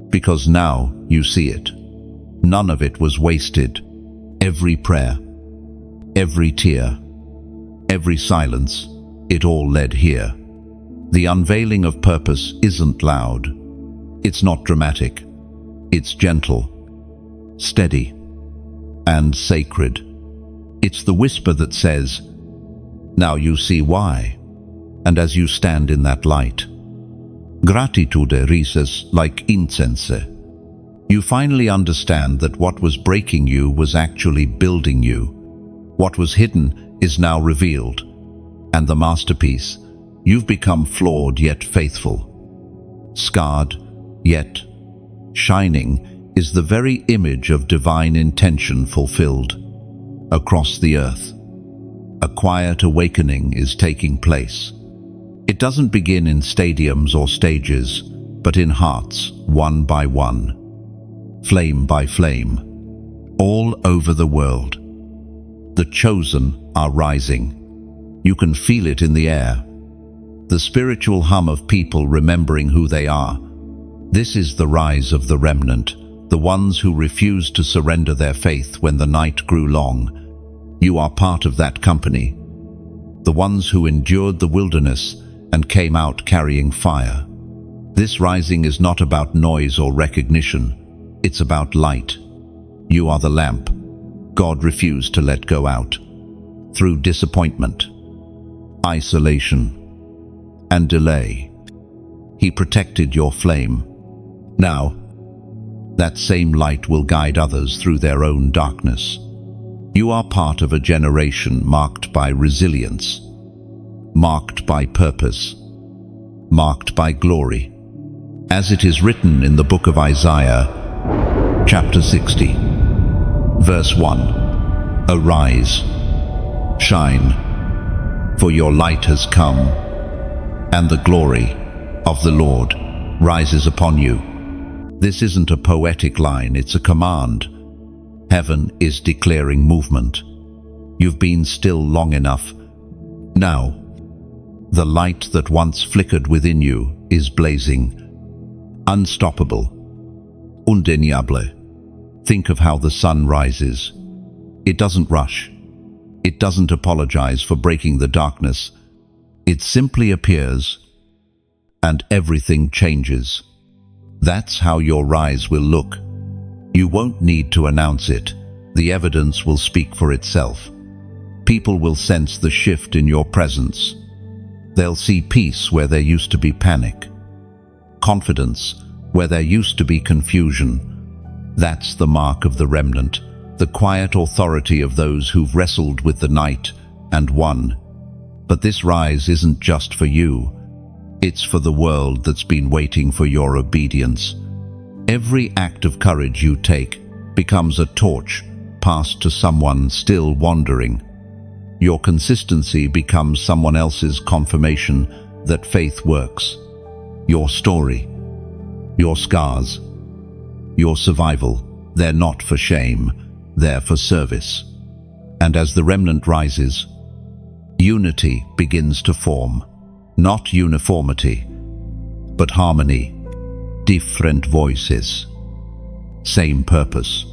because now you see it. None of it was wasted. Every prayer, every tear, every silence, it all led here. The unveiling of purpose isn't loud. It's not dramatic. It's gentle, steady, and sacred. It's the whisper that says, "Now you see why." And as you stand in that light, gratitude rises like incense. You finally understand that what was breaking you was actually building you. What was hidden is now revealed. And the masterpiece, you've become flawed yet faithful. Scarred yet shining, is the very image of divine intention fulfilled. Across the earth, a quiet awakening is taking place. It doesn't begin in stadiums or stages, but in hearts, one by one, flame by flame, all over the world. The chosen are rising. You can feel it in the air. The spiritual hum of people remembering who they are. This is the rise of the remnant, the ones who refused to surrender their faith when the night grew long. You are part of that company. The ones who endured the wilderness and came out carrying fire. This rising is not about noise or recognition. It's about light. You are the lamp God refused to let go out. Through disappointment, isolation, and delay, He protected your flame. Now, that same light will guide others through their own darkness. You are part of a generation marked by resilience, marked by purpose, marked by glory. As it is written in the book of Isaiah, chapter 60, verse 1, "Arise, shine, for your light has come, and the glory of the Lord rises upon you." This isn't a poetic line, it's a command. Heaven is declaring movement. You've been still long enough. Now, the light that once flickered within you is blazing, unstoppable, undeniable. Think of how the sun rises. It doesn't rush. It doesn't apologize for breaking the darkness. It simply appears, and everything changes. That's how your rise will look. You won't need to announce it. The evidence will speak for itself. People will sense the shift in your presence. They'll see peace where there used to be panic, confidence where there used to be confusion. That's the mark of the remnant, the quiet authority of those who've wrestled with the night and won. But this rise isn't just for you. It's for the world that's been waiting for your obedience. Every act of courage you take becomes a torch passed to someone still wandering. Your consistency becomes someone else's confirmation that faith works. Your story, your scars, your survival, they're not for shame, they're for service. And as the remnant rises, unity begins to form. Not uniformity, but harmony. Different voices, same purpose.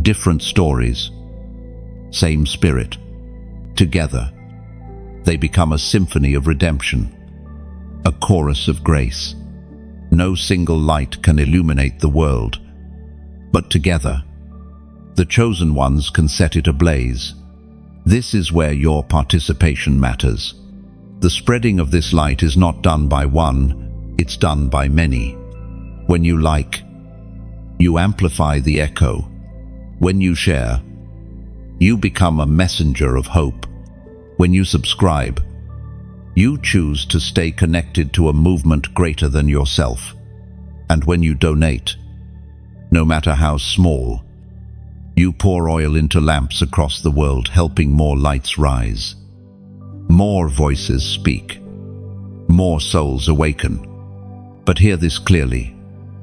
Different stories, same spirit. Together, they become a symphony of redemption, a chorus of grace. No single light can illuminate the world, but together, The chosen ones can set it ablaze. This is where your participation matters. The spreading of this light is not done by one, it's done by many. When you like, you amplify the echo. When you share, you become a messenger of hope. When you subscribe, you choose to stay connected to a movement greater than yourself. And when you donate, no matter how small, you pour oil into lamps across the world, helping more lights rise. More voices speak. More souls awaken. But hear this clearly.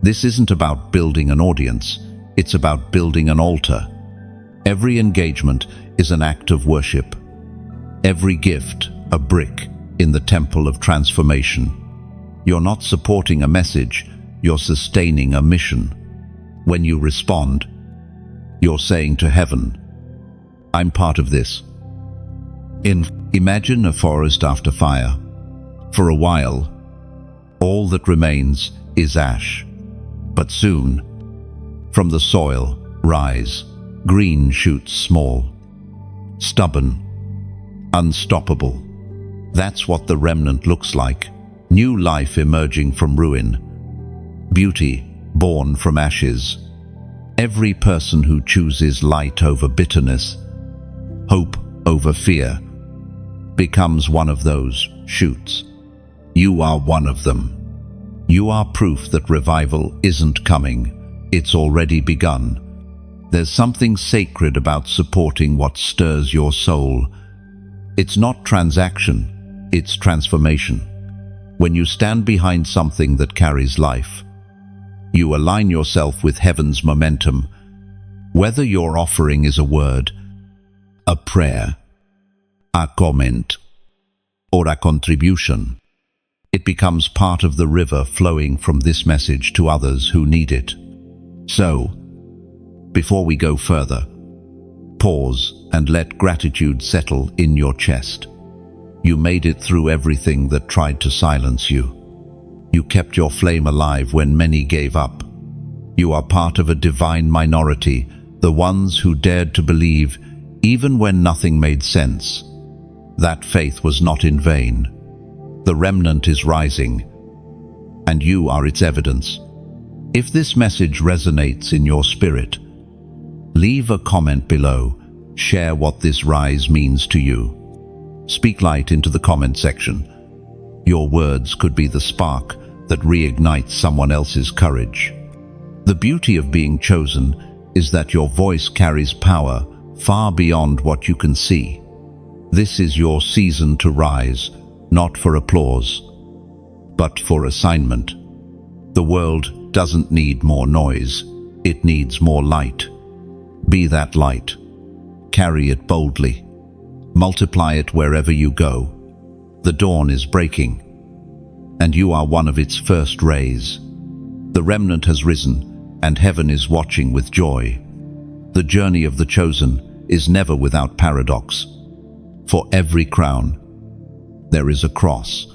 This isn't about building an audience. It's about building an altar. Every engagement is an act of worship. Every gift, a brick in the temple of transformation. You're not supporting a message, you're sustaining a mission. When you respond, you're saying to heaven, I'm part of this. Imagine a forest after fire. For a while, all that remains is ash. But soon, from the soil, rise green shoots, small, stubborn, unstoppable. That's what the remnant looks like. New life emerging from ruin. Beauty born from ashes. Every person who chooses light over bitterness, hope over fear, becomes one of those shoots. You are one of them. You are proof that revival isn't coming, it's already begun. There's something sacred about supporting what stirs your soul. It's not transaction, it's transformation. When you stand behind something that carries life, you align yourself with heaven's momentum. Whether your offering is a word, a prayer, a comment, or a contribution, it becomes part of the river flowing from this message to others who need it. So, before we go further, pause and let gratitude settle in your chest. You made it through everything that tried to silence you. You kept your flame alive when many gave up. You are part of a divine minority, the ones who dared to believe even when nothing made sense. That faith was not in vain. The remnant is rising, and you are its evidence. If this message resonates in your spirit, leave a comment below. Share what this rise means to you. Speak light into the comment section. Your words could be the spark that reignites someone else's courage. The beauty of being chosen is that your voice carries power far beyond what you can see. This is your season to rise, not for applause, but for assignment. The world doesn't need more noise, it needs more light. Be that light. Carry it boldly. Multiply it wherever you go. The dawn is breaking, and you are one of its first rays. The remnant has risen, and heaven is watching with joy. The journey of the chosen is never without paradox. For every crown, there is a cross.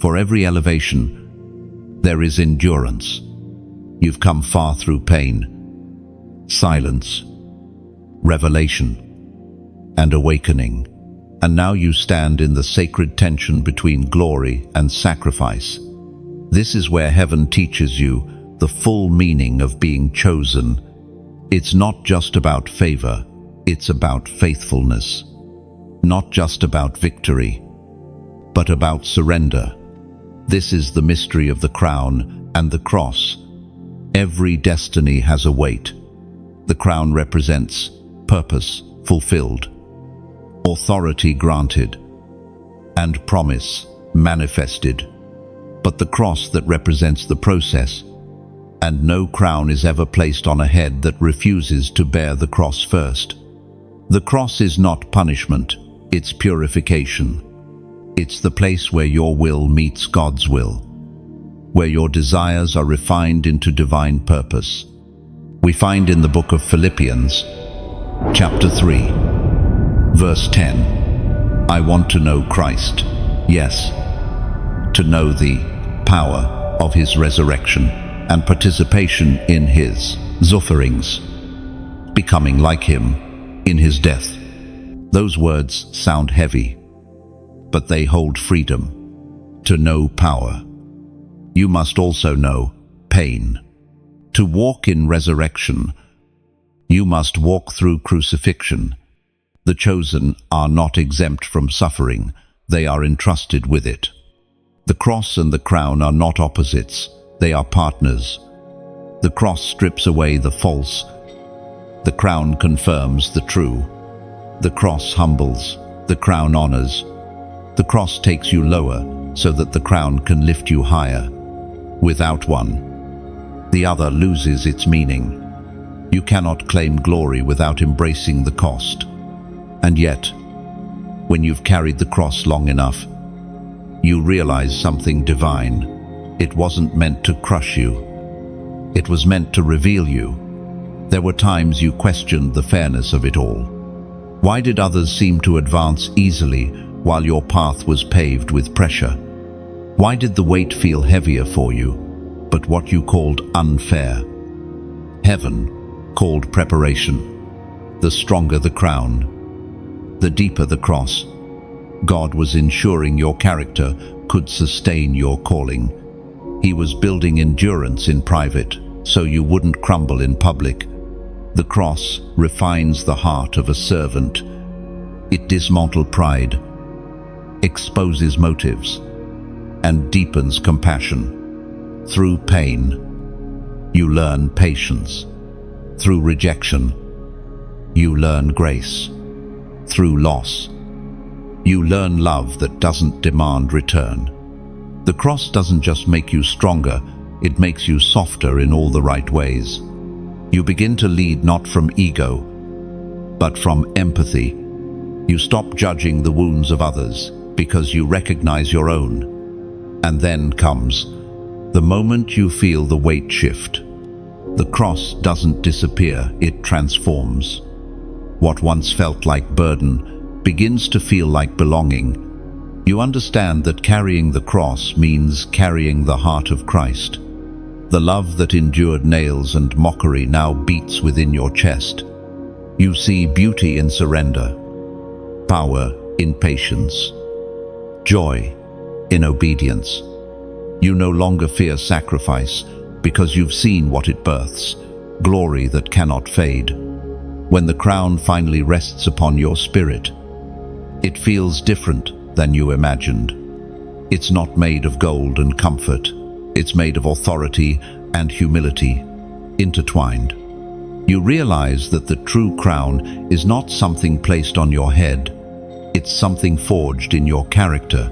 For every elevation, there is endurance. You've come far through pain, silence, revelation, and awakening. And now you stand in the sacred tension between glory and sacrifice. This is where heaven teaches you the full meaning of being chosen. It's not just about favor, it's about faithfulness. Not just about victory, but about surrender. This is the mystery of the crown and the cross. Every destiny has a weight. The crown represents purpose fulfilled, authority granted, and promise manifested. But the cross that represents the process, and no crown is ever placed on a head that refuses to bear the cross first. The cross is not punishment, it's purification. It's the place where your will meets God's will, where your desires are refined into divine purpose. We find in the book of Philippians, chapter 3, verse 10, I want to know Christ, yes, to know the power of his resurrection and participation in his sufferings, becoming like him in his death. Those words sound heavy, but they hold freedom. To know power, you must also know pain. To walk in resurrection, you must walk through crucifixion. The chosen are not exempt from suffering, they are entrusted with it. The cross and the crown are not opposites, they are partners. The cross strips away the false, the crown confirms the true. The cross humbles, the crown honors. The cross takes you lower so that the crown can lift you higher. Without one, the other loses its meaning. You cannot claim glory without embracing the cost. And yet, when you've carried the cross long enough, you realize something divine. It wasn't meant to crush you. It was meant to reveal you. There were times you questioned the fairness of it all. Why did others seem to advance easily while your path was paved with pressure? Why did the weight feel heavier for you, but what you called unfair? Heaven called preparation. The stronger the crown, the deeper the cross. God was ensuring your character could sustain your calling. He was building endurance in private, so you wouldn't crumble in public. The cross refines the heart of a servant. It dismantles pride, exposes motives, and deepens compassion. Through pain, you learn patience. Through rejection, you learn grace. Through loss, you learn love that doesn't demand return. The cross doesn't just make you stronger, it makes you softer in all the right ways. You begin to lead not from ego, but from empathy. You stop judging the wounds of others because you recognize your own. And then comes the moment you feel the weight shift. The cross doesn't disappear, it transforms. What once felt like burden begins to feel like belonging. You understand that carrying the cross means carrying the heart of Christ. The love that endured nails and mockery now beats within your chest. You see beauty in surrender, power in patience, joy in obedience. You no longer fear sacrifice because you've seen what it births, glory that cannot fade. When the crown finally rests upon your spirit, it feels different than you imagined. It's not made of gold and comfort. It's made of authority and humility intertwined. You realize that the true crown is not something placed on your head. It's something forged in your character.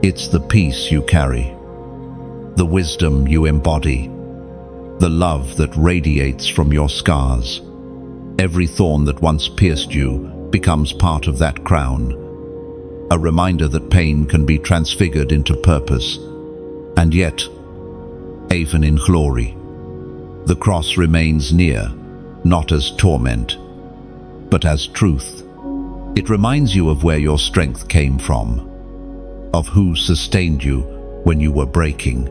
It's the peace you carry, the wisdom you embody, the love that radiates from your scars. Every thorn that once pierced you becomes part of that crown, a reminder that pain can be transfigured into purpose. And yet, even in glory, the cross remains near, not as torment, but as truth. It reminds you of where your strength came from, of who sustained you when you were breaking.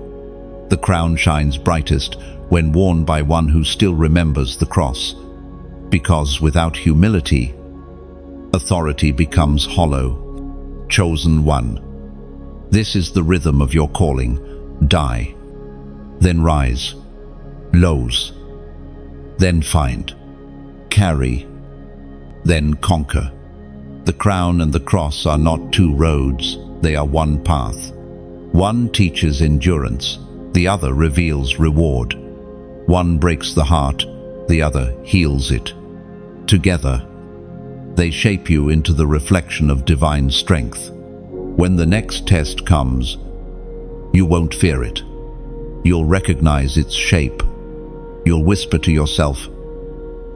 The crown shines brightest when worn by one who still remembers the cross, because without humility, authority becomes hollow. Chosen one, this is the rhythm of your calling. Die, then rise, lose, then find, carry, then conquer. The crown and the cross are not two roads, they are one path. One teaches endurance, the other reveals reward. One breaks the heart, the other heals it. Together, they shape you into the reflection of divine strength. When the next test comes, you won't fear it. You'll recognize its shape. You'll whisper to yourself,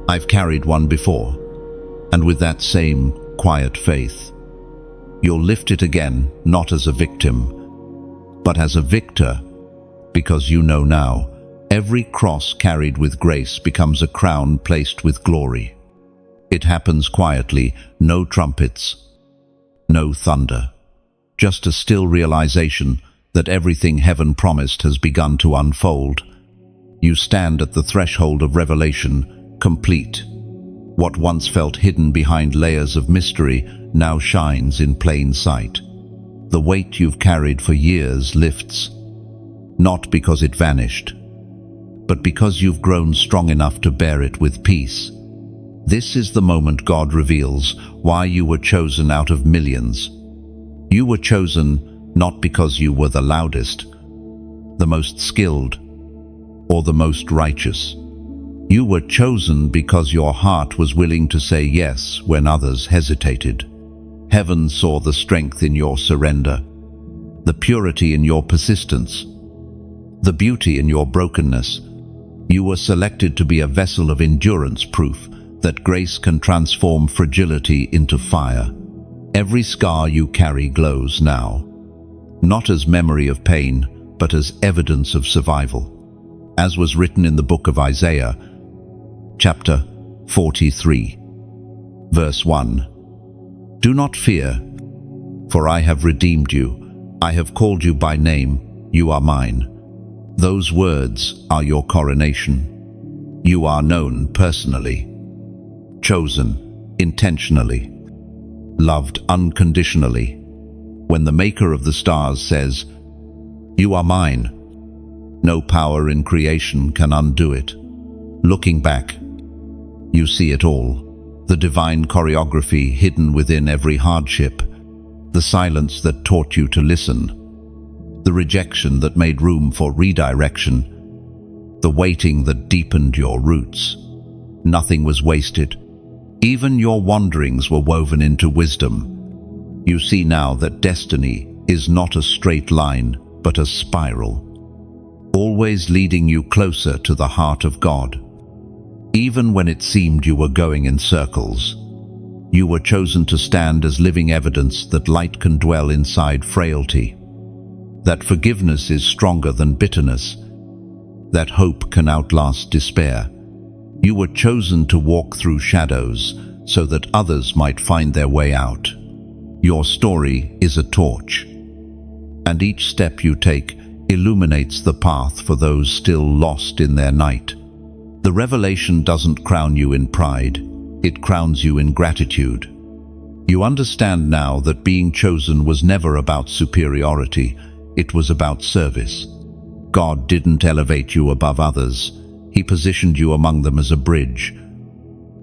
"I've carried one before." And with that same quiet faith, you'll lift it again, not as a victim, but as a victor, because you know now, every cross carried with grace becomes a crown placed with glory. It happens quietly, no trumpets, no thunder, just a still realization that everything heaven promised has begun to unfold. You stand at the threshold of revelation, complete, What once felt hidden behind layers of mystery now shines in plain sight. The weight you've carried for years lifts, not because it vanished, but because you've grown strong enough to bear it with peace. This is the moment God reveals why you were chosen out of millions. You were chosen not because you were the loudest, the most skilled, or the most righteous. You were chosen because your heart was willing to say yes when others hesitated. Heaven saw the strength in your surrender, the purity in your persistence, the beauty in your brokenness. You were selected to be a vessel of endurance, proof that grace can transform fragility into fire. Every scar you carry glows now, not as memory of pain, but as evidence of survival. As was written in the book of Isaiah, chapter 43, verse 1. Do not fear, for I have redeemed you. I have called you by name. You are mine. Those words are your coronation. You are known personally, chosen intentionally, loved unconditionally. When the Maker of the stars says, "You are mine," no power in creation can undo it. Looking back, you see it all. The divine choreography hidden within every hardship, the silence that taught you to listen, the rejection that made room for redirection, the waiting that deepened your roots. Nothing was wasted. Even your wanderings were woven into wisdom. You see now that destiny is not a straight line, but a spiral, always leading you closer to the heart of God. Even when it seemed you were going in circles, you were chosen to stand as living evidence that light can dwell inside frailty, that forgiveness is stronger than bitterness, that hope can outlast despair. You were chosen to walk through shadows so that others might find their way out. Your story is a torch, and each step you take illuminates the path for those still lost in their night. The revelation doesn't crown you in pride, it crowns you in gratitude. You understand now that being chosen was never about superiority, it was about service. God didn't elevate you above others, He positioned you among them as a bridge,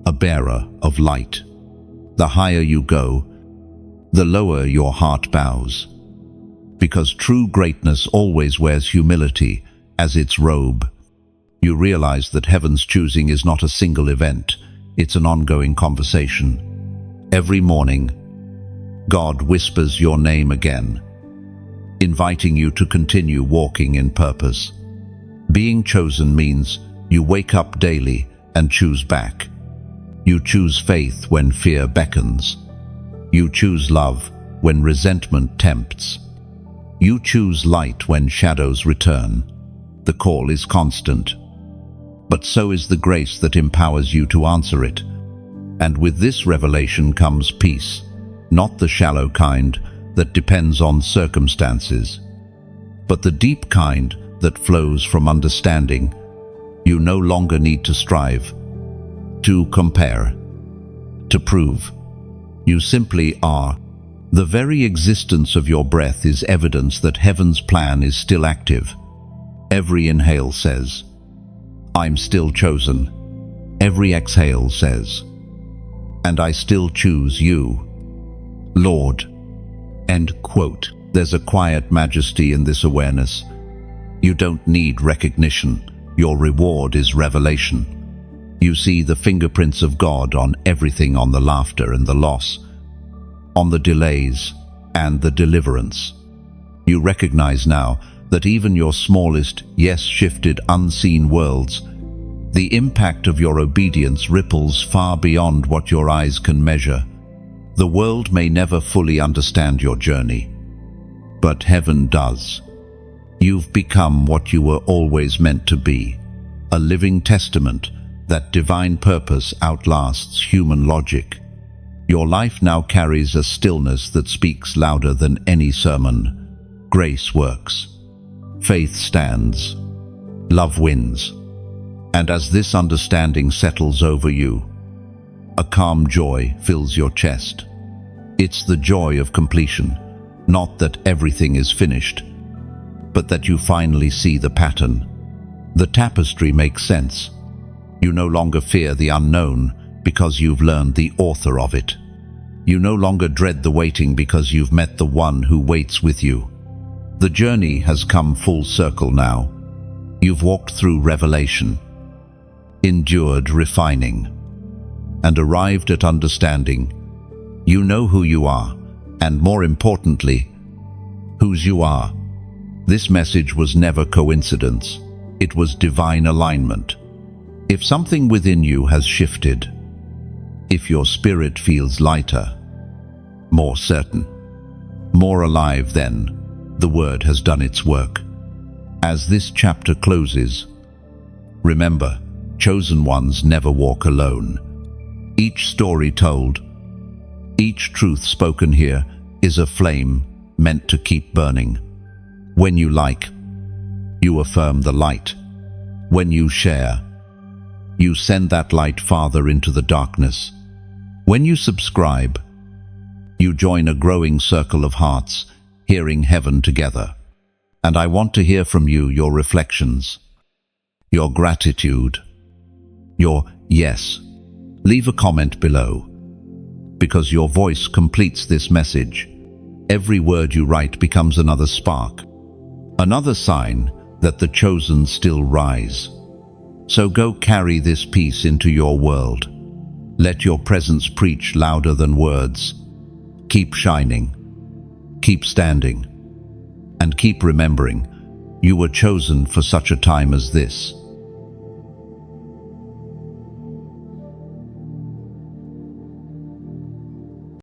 a bearer of light. The higher you go, the lower your heart bows, because true greatness always wears humility as its robe. You realize that heaven's choosing is not a single event, it's an ongoing conversation. Every morning, God whispers your name again, inviting you to continue walking in purpose. Being chosen means you wake up daily and choose back. You choose faith when fear beckons. You choose love when resentment tempts. You choose light when shadows return. The call is constant, but so is the grace that empowers you to answer it. And with this revelation comes peace, not the shallow kind that depends on circumstances, but the deep kind that flows from understanding. You no longer need to strive, to compare, to prove. You simply are. The very existence of your breath is evidence that heaven's plan is still active. Every inhale says, "I'm still chosen." Every exhale says, "And I still choose you, Lord." End quote. There's a quiet majesty in this awareness. You don't need recognition. Your reward is revelation. You see the fingerprints of God on everything, on the laughter and the loss, on the delays and the deliverance. You recognize now that even your smallest, yes, shifted, unseen worlds, the impact of your obedience ripples far beyond what your eyes can measure. The world may never fully understand your journey, but heaven does. You've become what you were always meant to be, a living testament that divine purpose outlasts human logic. Your life now carries a stillness that speaks louder than any sermon. Grace works. Faith stands. Love wins. And as this understanding settles over you, A calm joy fills your chest. It's the joy of completion, not that everything is finished, but that you finally see the pattern. The tapestry makes sense. You no longer fear the unknown because you've learned the author of it. You no longer dread the waiting because you've met the one who waits with you. The journey has come full circle now. You've walked through revelation, endured refining, and arrived at understanding. You know who you are, and more importantly, whose you are. This message was never coincidence. It was divine alignment. If something within you has shifted, if your spirit feels lighter, more certain, more alive, then the word has done its work. As this chapter closes, remember, chosen ones never walk alone. Each story told, each truth spoken here is a flame meant to keep burning. When you like, you affirm the light. When you share, you send that light farther into the darkness. When you subscribe, you join a growing circle of hearts, hearing heaven together. And I want to hear from you your reflections, your gratitude, your yes. Leave a comment below, because your voice completes this message. Every word you write becomes another spark, another sign that the chosen still rise. So go carry this peace into your world. Let your presence preach louder than words. Keep shining, keep standing, and keep remembering you were chosen for such a time as this.